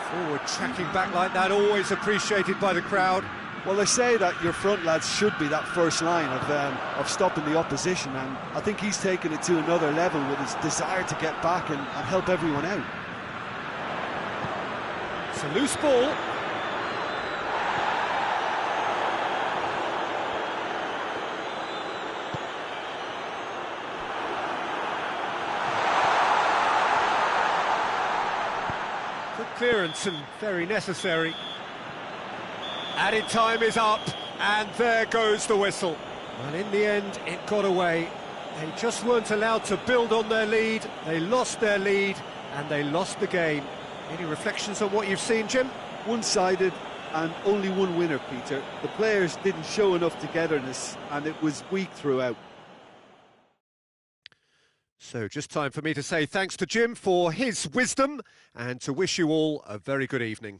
Forward tracking back like that, always appreciated by the crowd. Well, they say that your front lads should be that first line of stopping the opposition, and I think he's taken it to another level with his desire to get back and help everyone out. It's a loose ball. Good clearance and very necessary. Added time is up, and there goes the whistle. And in the end, it got away. They just weren't allowed to build on their lead. They lost their lead, and they lost the game. Any reflections on what you've seen, Jim? One-sided and only one winner, Peter. The players didn't show enough togetherness, and it was weak throughout. So just time for me to say thanks to Jim for his wisdom, and to wish you all a very good evening.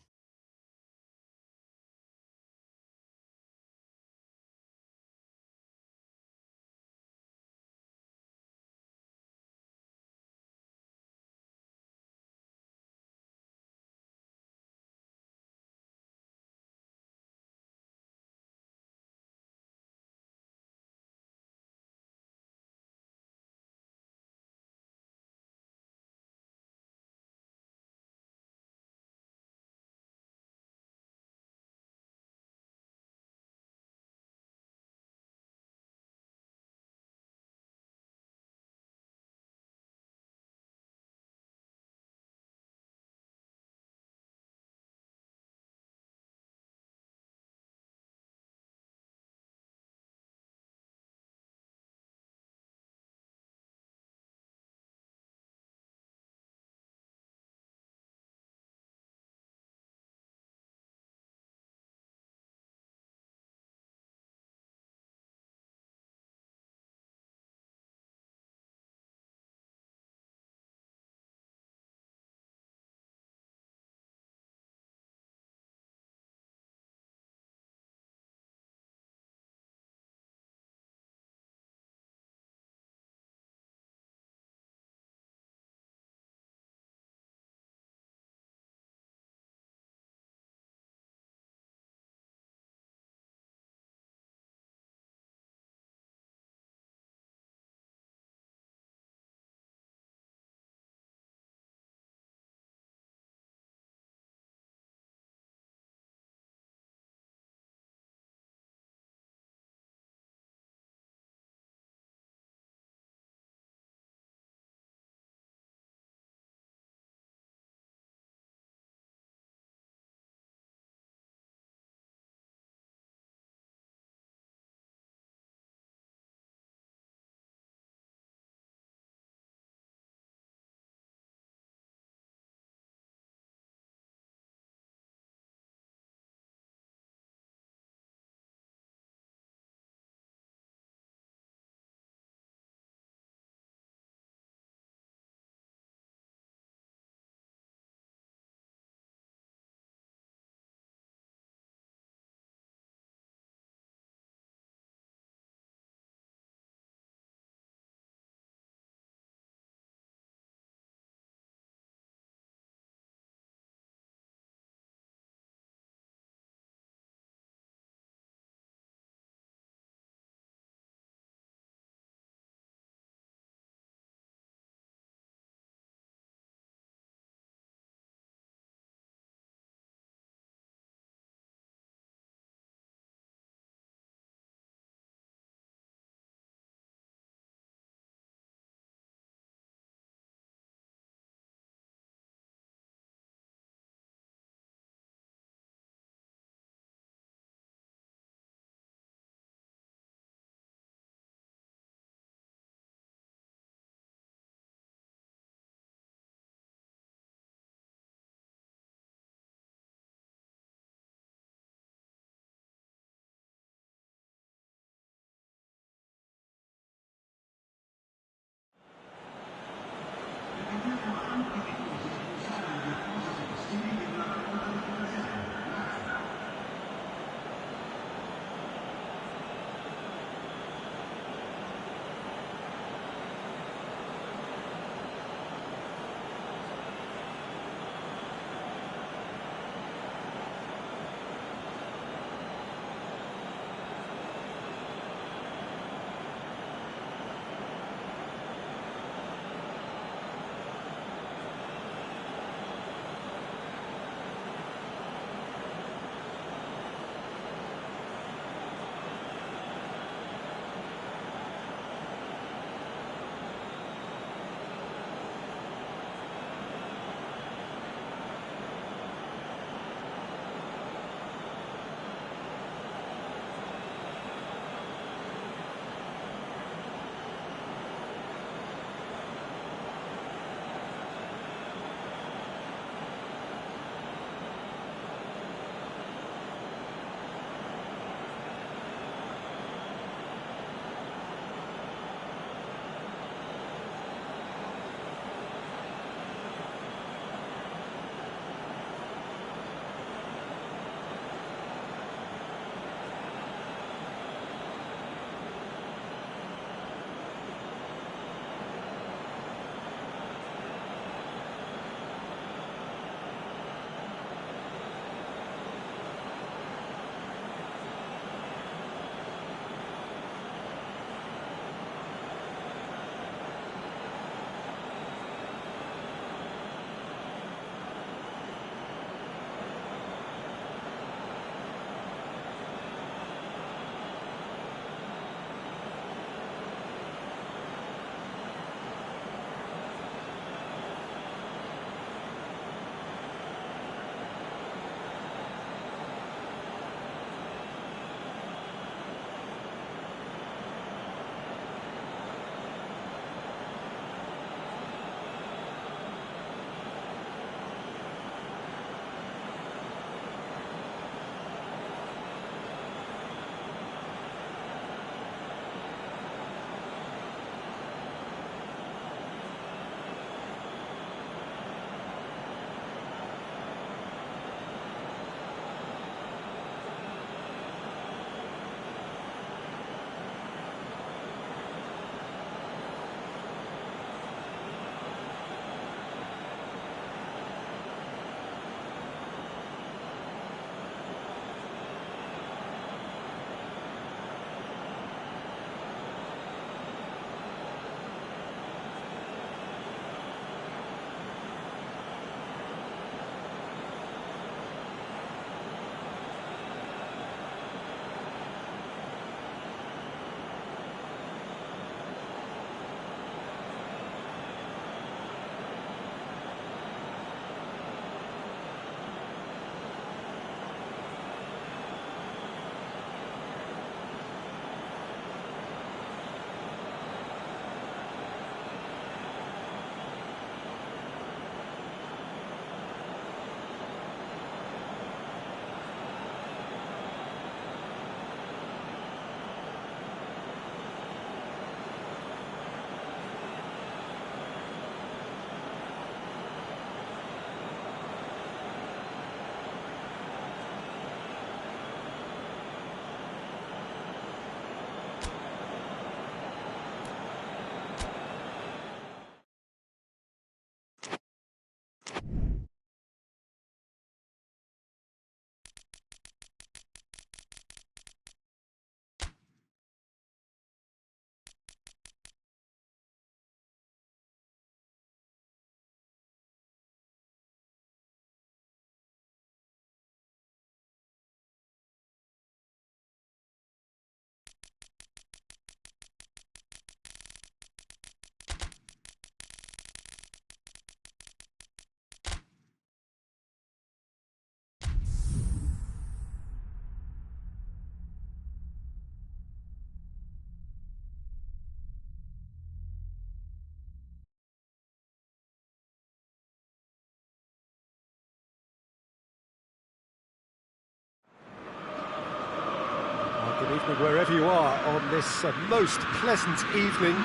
evening wherever you are on this most pleasant evening.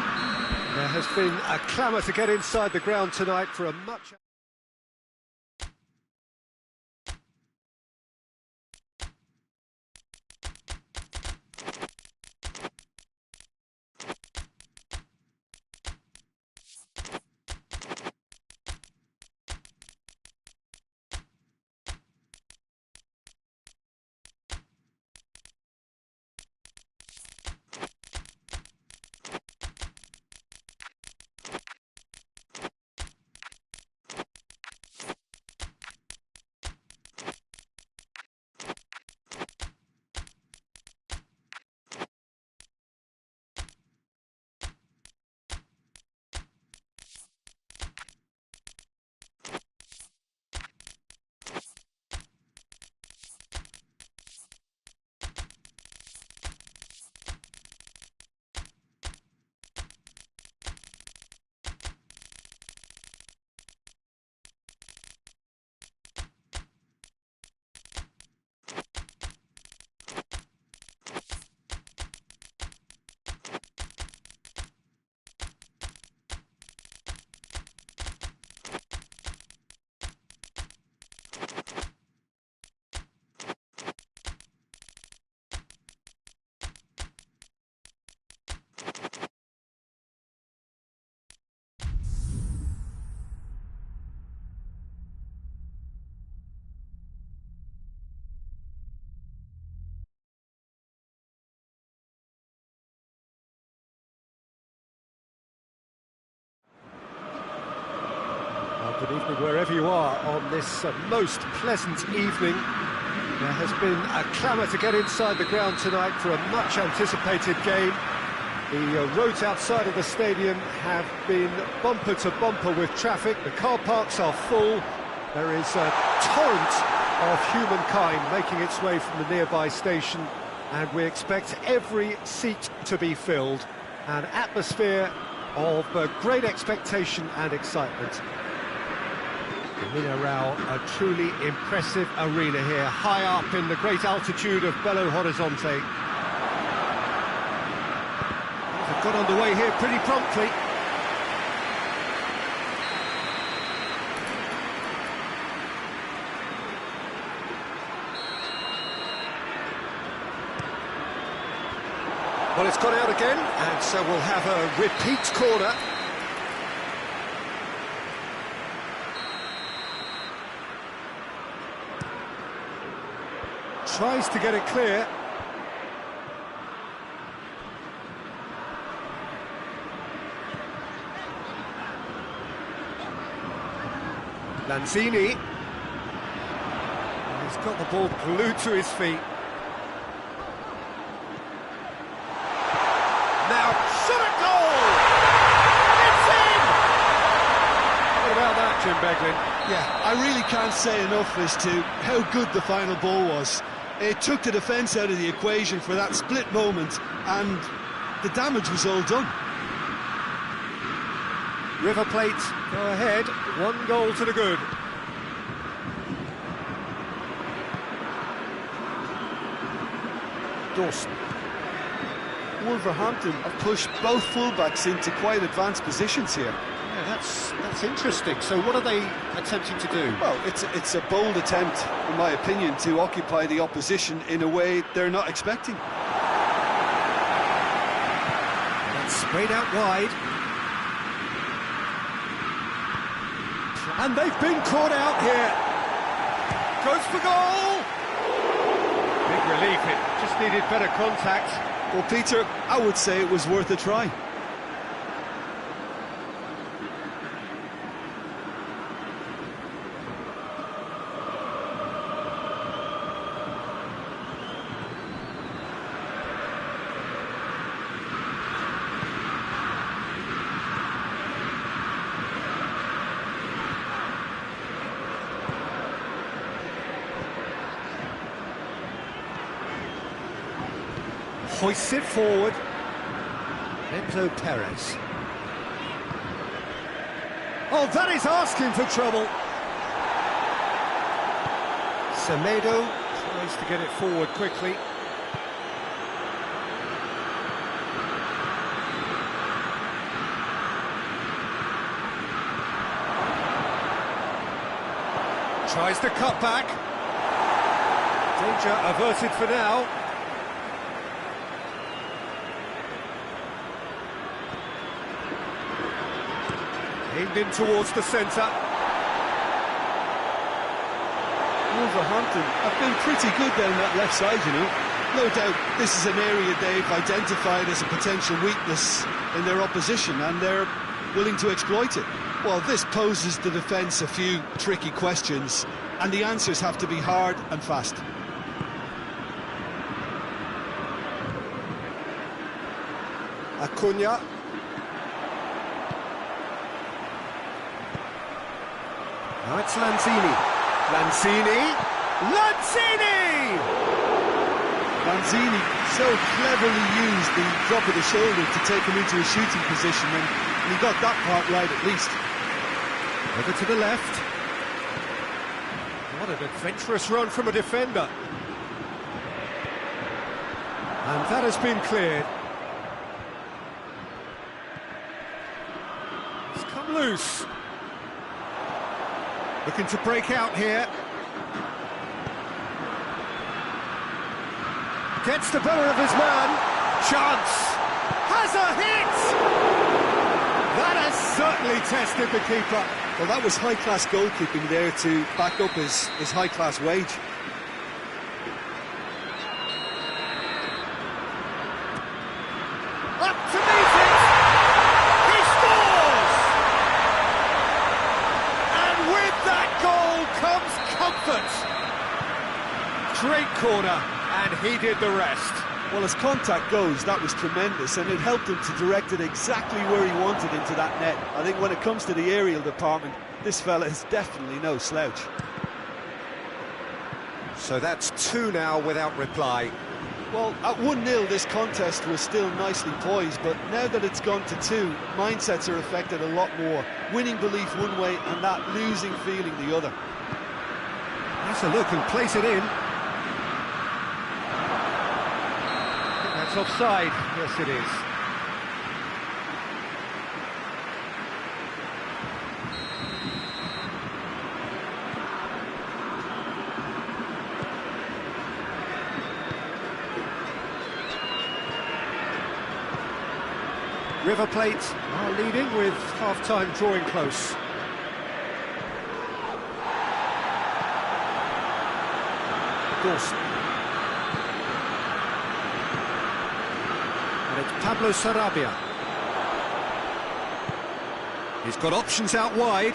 There has been a clamour to get inside the ground tonight for a much... Good evening wherever you are on this most pleasant evening. There has been a clamour to get inside the ground tonight for a much anticipated game. The roads outside of the stadium have been bumper to bumper with traffic. The car parks are full. There is a torrent of humankind making its way from the nearby station, and we expect every seat to be filled. An atmosphere of great expectation and excitement. Mina Rao, a truly impressive arena here, high up in the great altitude of Belo Horizonte. They've got underway here pretty promptly. Well, it's gone out again, and so we'll have a repeat corner. Tries to get it clear. Lanzini. He's got the ball glued to his feet. Now, shot at goal! It's in! What about that, Jim Beglin? Yeah, I really can't say enough as to how good the final ball was. It took the defence out of the equation for that split moment, and the damage was all done. River Plate go ahead, 1 goal to the good. Dawson. Wolverhampton have pushed both fullbacks into quite advanced positions here. Yeah, that's interesting. So what are they attempting to do? Well, it's a bold attempt, in my opinion, to occupy the opposition in a way they're not expecting. That's sprayed out wide. And they've been caught out here. Goes for goal! Big relief, it just needed better contact. Well, Peter, I would say it was worth a try. Hoists it forward. Enzo Perez. Oh, that is asking for trouble. Semedo tries to get it forward quickly. Tries the cut back. Danger averted for now. Aimed in towards the centre. Wolverhampton have been pretty good down that left side, you know. No doubt this is an area they've identified as a potential weakness in their opposition, and they're willing to exploit it. Well, this poses the defence a few tricky questions, and the answers have to be hard and fast. Acuna. Now it's Lanzini. Lanzini, so cleverly used the drop of the shoulder to take him into a shooting position, and he got that part right at least. Over to the left. What an adventurous run from a defender. And that has been cleared. It's come loose. Looking to break out here. Gets the better of his man. Chance. Has a hit! That has certainly tested the keeper. Well, that was high-class goalkeeping there to back up his high-class wage. Up to meet it! He scores! And with that goal comes comfort. Great corner, and he did the rest. Well, as contact goes, that was tremendous, and it helped him to direct it exactly where he wanted into that net. I think when it comes to the aerial department, this fella is definitely no slouch. So that's 2 now without reply. Well, at 1-0, this contest was still nicely poised, but now that it's gone to 2, mindsets are affected a lot more. Winning belief one way and that losing feeling the other. That's a look and plays it in. That's offside. Yes, it is. River Plate are leading with half-time drawing close. Dawson. And it's Pablo Sarabia. He's got options out wide.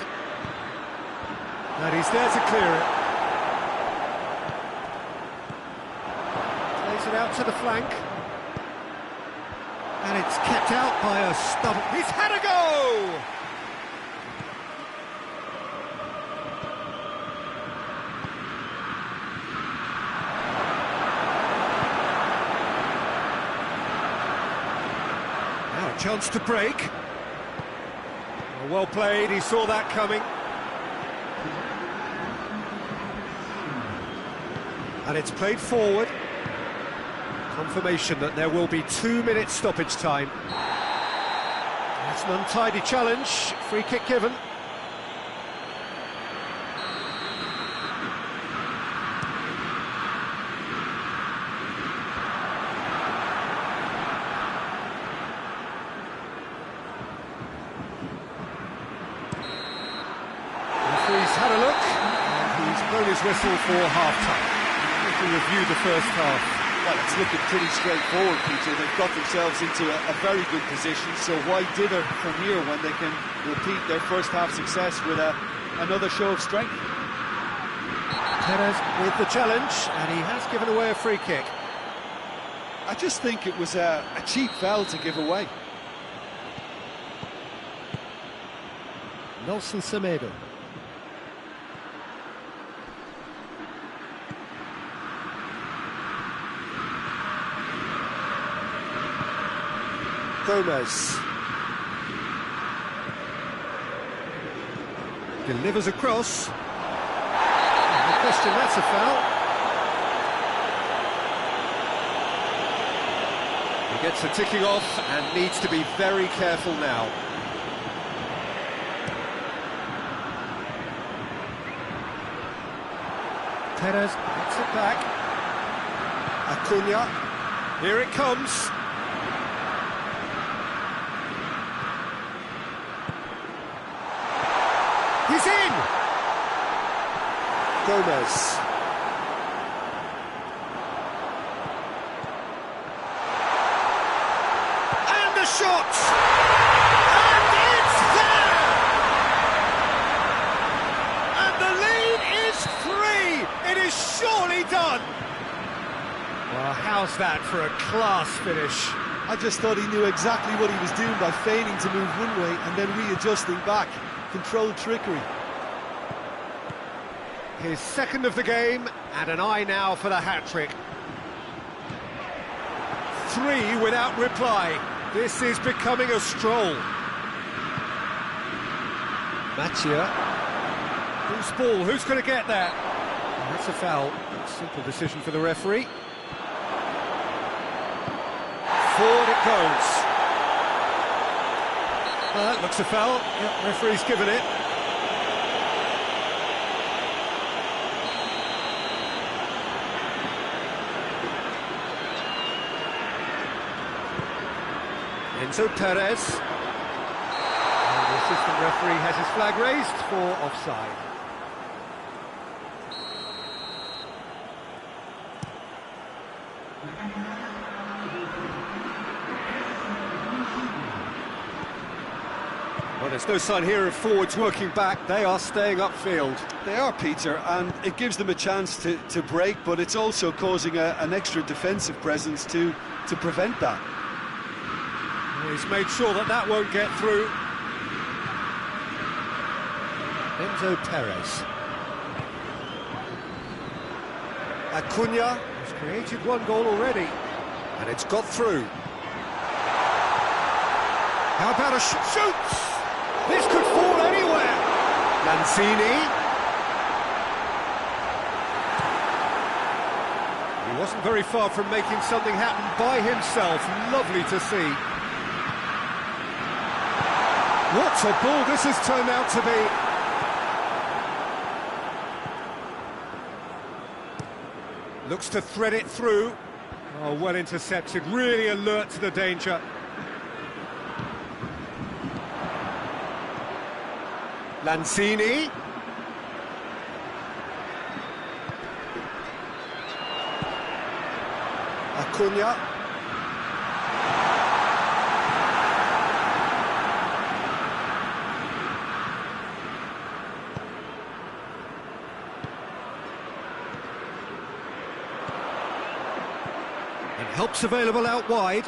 And he's there to clear it. Plays it out to the flank. And it's kept out by a stubborn... He's had a go! Now a chance to break. Well played, he saw that coming. And it's played forward. Confirmation that there will be 2 minutes stoppage time. That's an untidy challenge. Free kick given. Referee's had a look, and he's blown his whistle for half-time. If we review the first half. Well, it's looking pretty straightforward, Peter. They've got themselves into a very good position, so why dither from here when they can repeat their first half success with another show of strength? Perez with the challenge, and he has given away a free kick. I just think it was a cheap foul to give away. Nelson Semedo. Gomez delivers across. No question, that's a foul. He gets the ticking off and needs to be very careful now. Perez gets it back. Acuna. Here it comes. He's in! Gomez. And the shot! And it's there! And the lead is 3! It is surely done! Well, how's that for a class finish? I just thought he knew exactly what he was doing by feigning to move one way and then readjusting back. Controlled trickery. His second of the game, and an eye now for the hat-trick. 3 without reply. This is becoming a stroll. Matia. Who's ball? Who's going to get that? That's a foul. Simple decision for the referee. Forward it goes. That looks a foul. Yep, referee's given it. Enzo Perez. And the assistant referee has his flag raised for offside. Well, there's no sign here of forwards working back. They are staying upfield. They are, Peter, and it gives them a chance to break, but it's also causing an extra defensive presence to prevent that. He's made sure that that won't get through. Enzo Perez. Acuna has created one goal already, and it's got through. How about a shoots? This could fall anywhere. Lanzini. He wasn't very far from making something happen by himself. Lovely to see. What a ball this has turned out to be. Looks to thread it through. Oh, well intercepted, really alert to the danger. Lanzini. Acuna. And help's available out wide.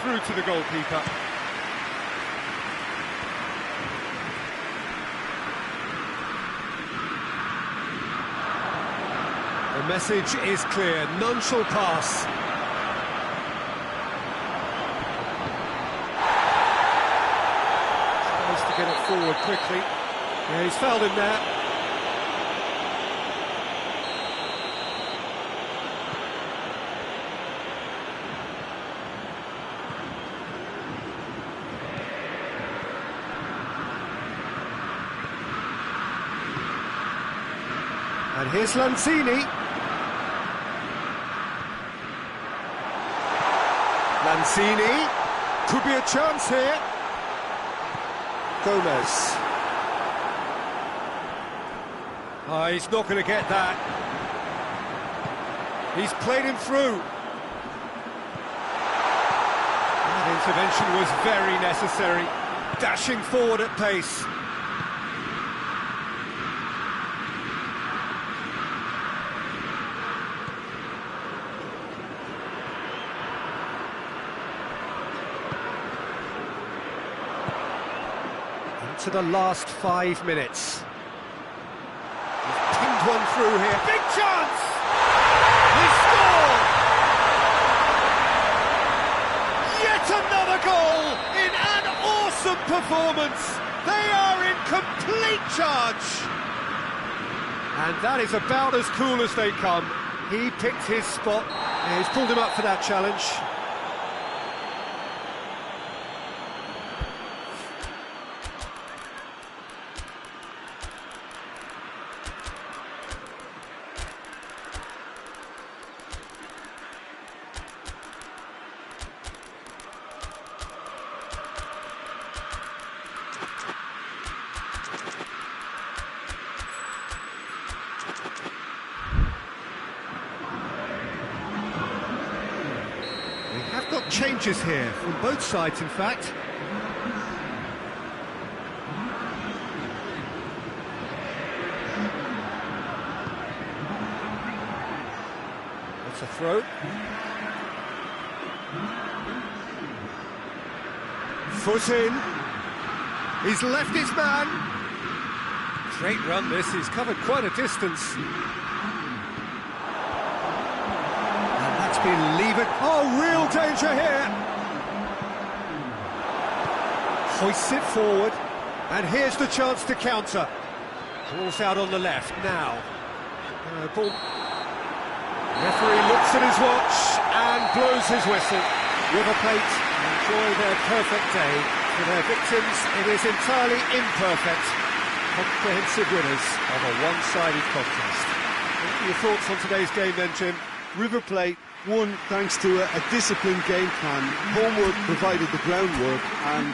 Through to the goalkeeper. The message is clear, none shall pass. Tries to get it forward quickly. Yeah, he's fouled him there. And here's Lanzini. Lanzini. Could be a chance here. Gomez. Oh, he's not going to get that. He's played him through. That intervention was very necessary. Dashing forward at pace. To the last 5 minutes. He's pinged one through here. Big chance! He scored! Yet another goal in an awesome performance. They are in complete charge. And that is about as cool as they come. He picked his spot. He's pulled him up for that challenge. changes here from both sides, in fact. That's a throw. Foot in. He's left his man. Great run this, he's covered quite a distance. And that's been levered. Oh, real danger here. Hoists it forward. And here's the chance to counter. Ball's out on the left now. Ball. Referee looks at his watch and blows his whistle. River Plate enjoy their perfect day. For their victims, it is entirely imperfect. Comprehensive winners of a one-sided contest. What are your thoughts on today's game then, Jim? River Plate won thanks to a disciplined game plan. Homework provided the groundwork, and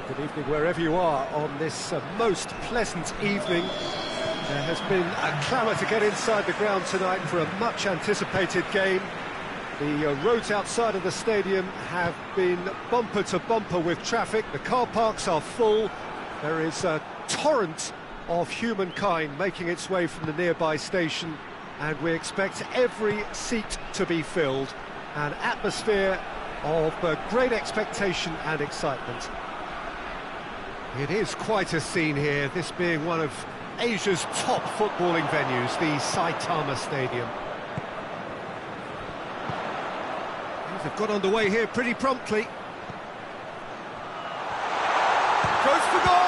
Good evening wherever you are on this most pleasant evening. There has been a clamour to get inside the ground tonight for a much anticipated game. The roads outside of the stadium have been bumper to bumper with traffic. The car parks are full. There is a torrent of humankind making its way from the nearby station, and we expect every seat to be filled. An atmosphere of great expectation and excitement. It is quite a scene here, this being one of Asia's top footballing venues, the Saitama Stadium. Things have got underway here pretty promptly. Goes for goal!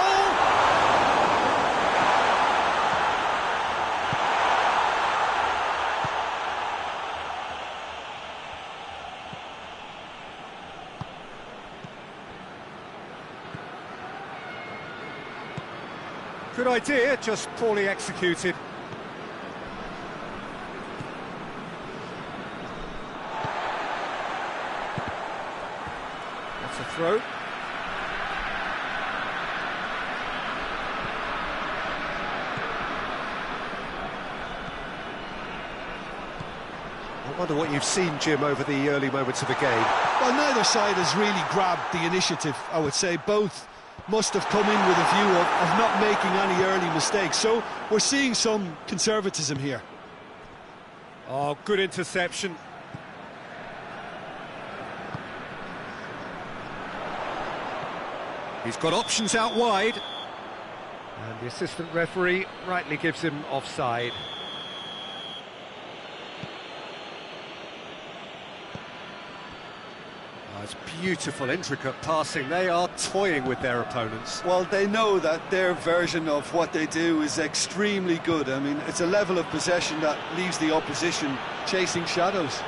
Good idea, just poorly executed. That's a throw. Wonder what you've seen, Jim, over the early moments of the game. Well, neither side has really grabbed the initiative, I would say. Both must have come in with a view of not making any early mistakes. So we're seeing some conservatism here. Oh, good interception. He's got options out wide. And the assistant referee rightly gives him offside. Oh, it's beautiful, intricate passing. They are toying with their opponents. Well, they know that their version of what they do is extremely good. I mean, it's a level of possession that leaves the opposition chasing shadows.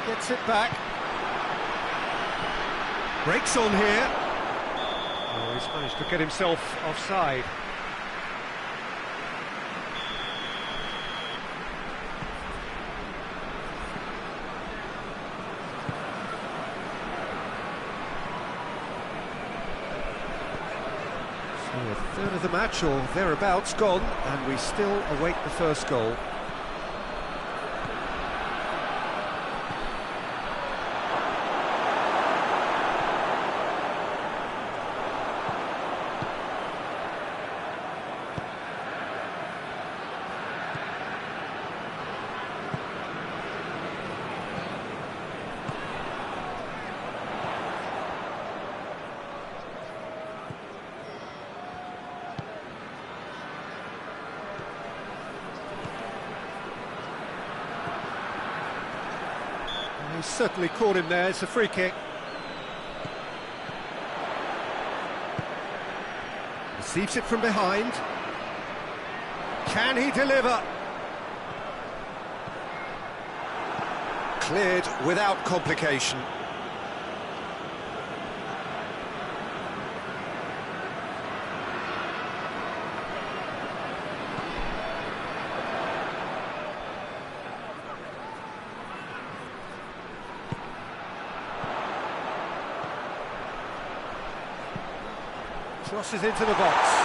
Gets it back. Breaks on here. Oh, he's managed to get himself offside. So a third of the match or thereabouts gone, and we still await the first goal. He's certainly caught him there. It's a free kick. Receives it from behind. Can he deliver? Cleared without complication. Crosses into the box.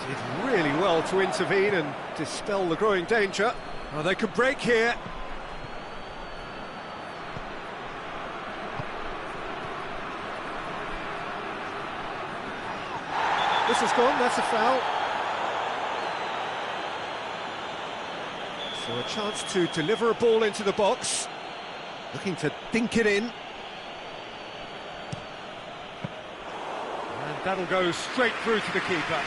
Did really well to intervene and dispel the growing danger. Oh, they could break here. This is gone, that's a foul. So a chance to deliver a ball into the box. Looking to dink it in. And that'll go straight through to the keeper.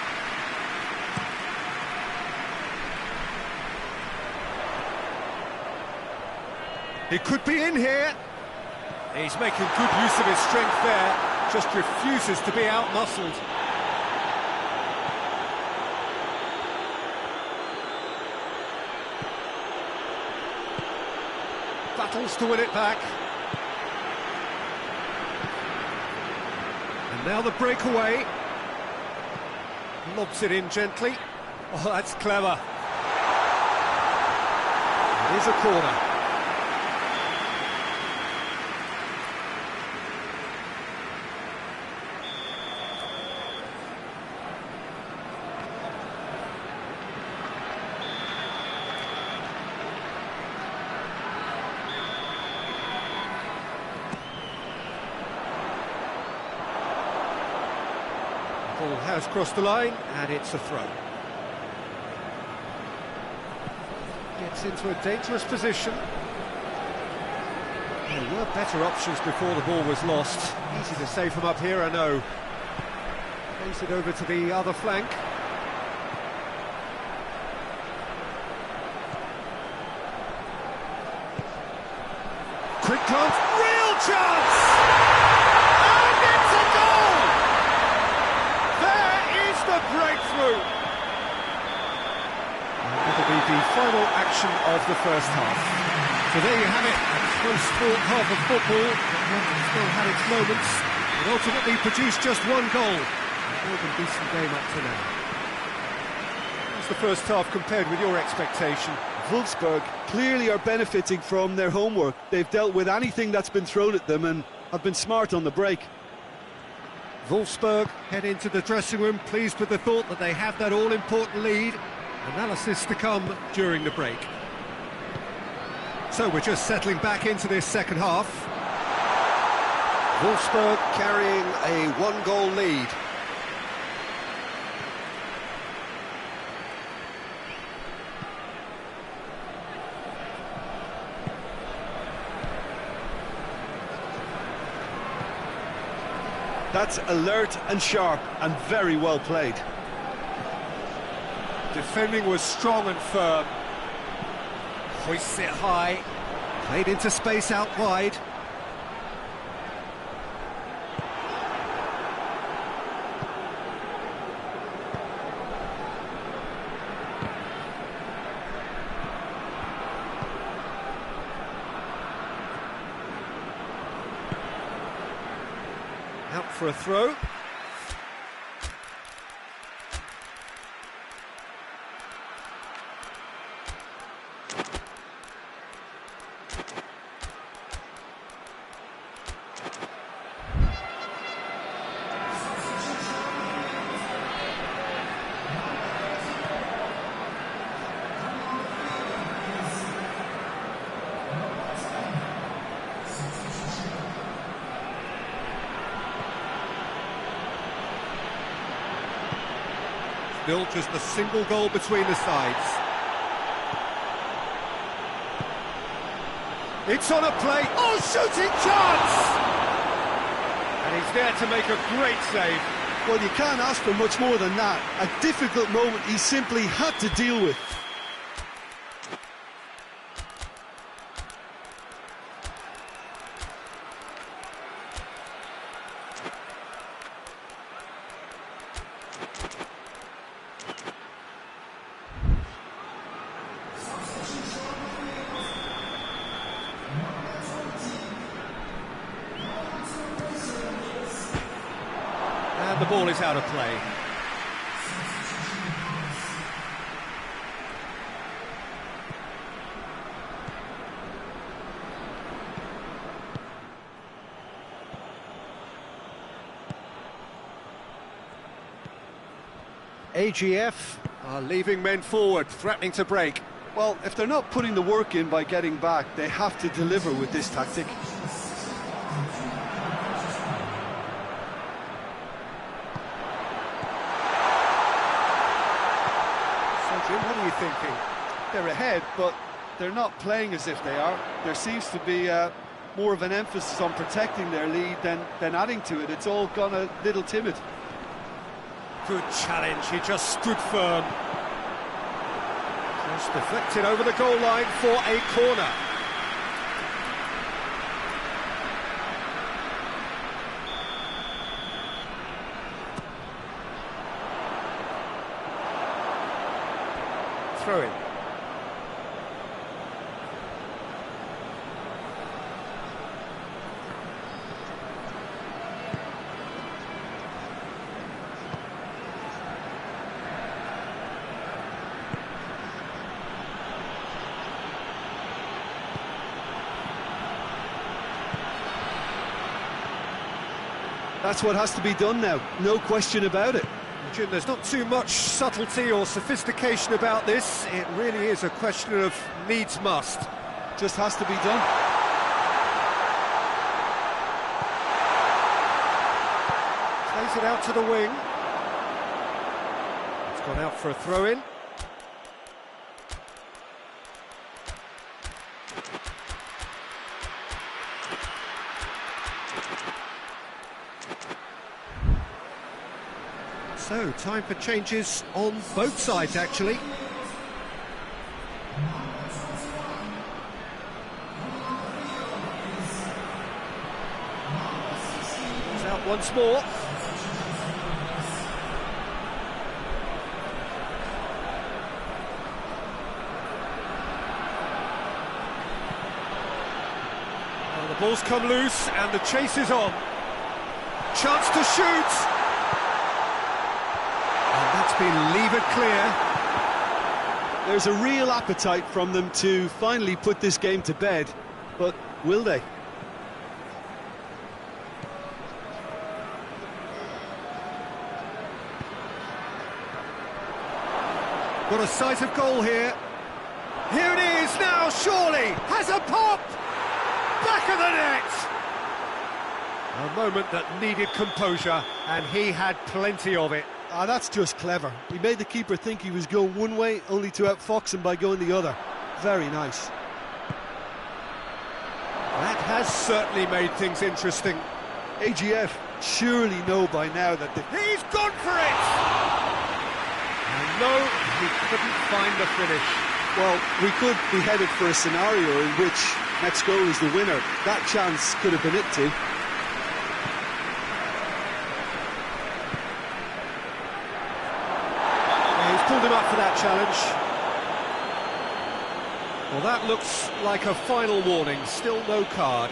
He could be in here. He's making good use of his strength there. Just refuses to be out-muscled. Battles to win it back. And now the breakaway. Lobs it in gently. Oh, that's clever. It is a corner. Ball has crossed the line, and it's a throw. Gets into a dangerous position. There were better options before the ball was lost. Easy to save from up here, I know. Plays it over to the other flank. Quick glance, real chance! And it's a goal! There is the breakthrough! final action of the first half. So there you have it, a close-fought half of football, but one that still had its moments. It ultimately produced just one goal. A more than decent game up to now. How's the first half compared with your expectation? Wolfsburg clearly are benefiting from their homework. They've dealt with anything that's been thrown at them and have been smart on the break. Wolfsburg head into the dressing room pleased with the thought that they have that all-important lead. Analysis to come during the break. So we're just settling back into this second half. Wolfsburg carrying a one-goal lead. That's alert and sharp and very well played. Defending was strong and firm. Hoists it high. Played into space out wide. Out for a throw. Still just a single goal between the sides. It's on a play. Oh, shooting chance! And he's there to make a great save. Well, you can't ask for much more than that. A difficult moment he simply had to deal with. And the ball is out of play. AGF are leaving men forward, threatening to break. Well, if they're not putting the work in by getting back, they have to deliver with this tactic. Jim, what are you thinking? They're ahead, but they're not playing as if they are. There seems to be more of an emphasis on protecting their lead than adding to it. It's all gone a little timid. Good challenge, he just stood firm. Just deflected over the goal line for a corner. Throw in. That's what has to be done now, no question about it. Jim, there's not too much subtlety or sophistication about this. It really is a question of needs must. Just has to be done. Plays it out to the wing. It's gone out for a throw-in. So, time for changes on both sides, actually. It's out once more. ball's come loose and the chase is on. Chance to shoot! And that's been levered clear. There's a real appetite from them to finally put this game to bed, but will they? Got a sight of goal here. Here it is now, surely! Has a pop! Back of the net! A moment that needed composure, and he had plenty of it. Ah, that's just clever. He made the keeper think he was going one way, only to outfox him by going the other. Very nice. That has certainly made things interesting. AGF surely know by now that He's gone for it! And no, he couldn't find the finish. well, we could be headed for a scenario in which next goal is the winner. That chance could have been it too. He's pulled him up for that challenge. Well, that looks like a final warning. Still no card.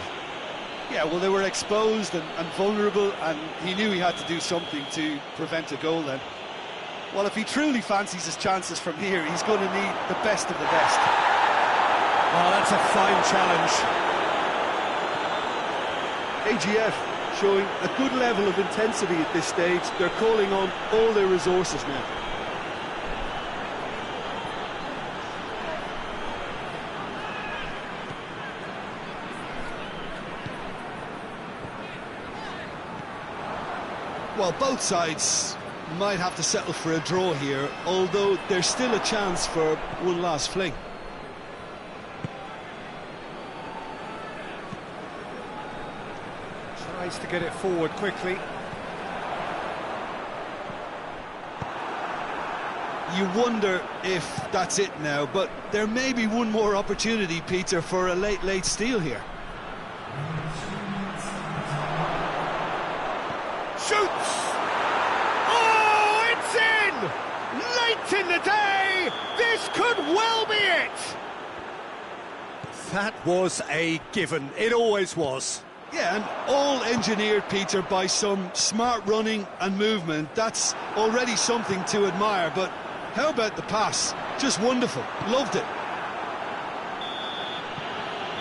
Yeah, well, they were exposed and vulnerable, and he knew he had to do something to prevent a goal then. Well, if he truly fancies his chances from here, he's going to need the best of the best. Oh, that's a fine challenge. AGF showing a good level of intensity at this stage. They're calling on all their resources now. Well, both sides might have to settle for a draw here, although there's still a chance for one last fling. Tries to get it forward quickly. You wonder if that's it now, but there may be one more opportunity, Peter, for a late steal here. Shoots! Oh, it's in! Late in the day! This could well be it! That was a given. It always was. Yeah, and all engineered, Peter, by some smart running and movement. That's already something to admire, but how about the pass? Just wonderful. Loved it.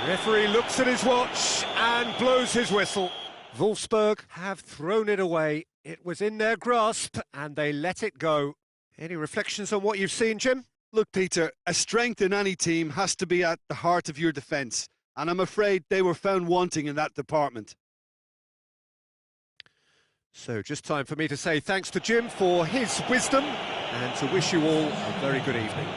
The referee looks at his watch and blows his whistle. Wolfsburg have thrown it away. It was in their grasp and they let it go. Any reflections on what you've seen, Jim? Look, Peter, a strength in any team has to be at the heart of your defence, and I'm afraid they were found wanting in that department. So just time for me to say thanks to Jim for his wisdom and to wish you all a very good evening.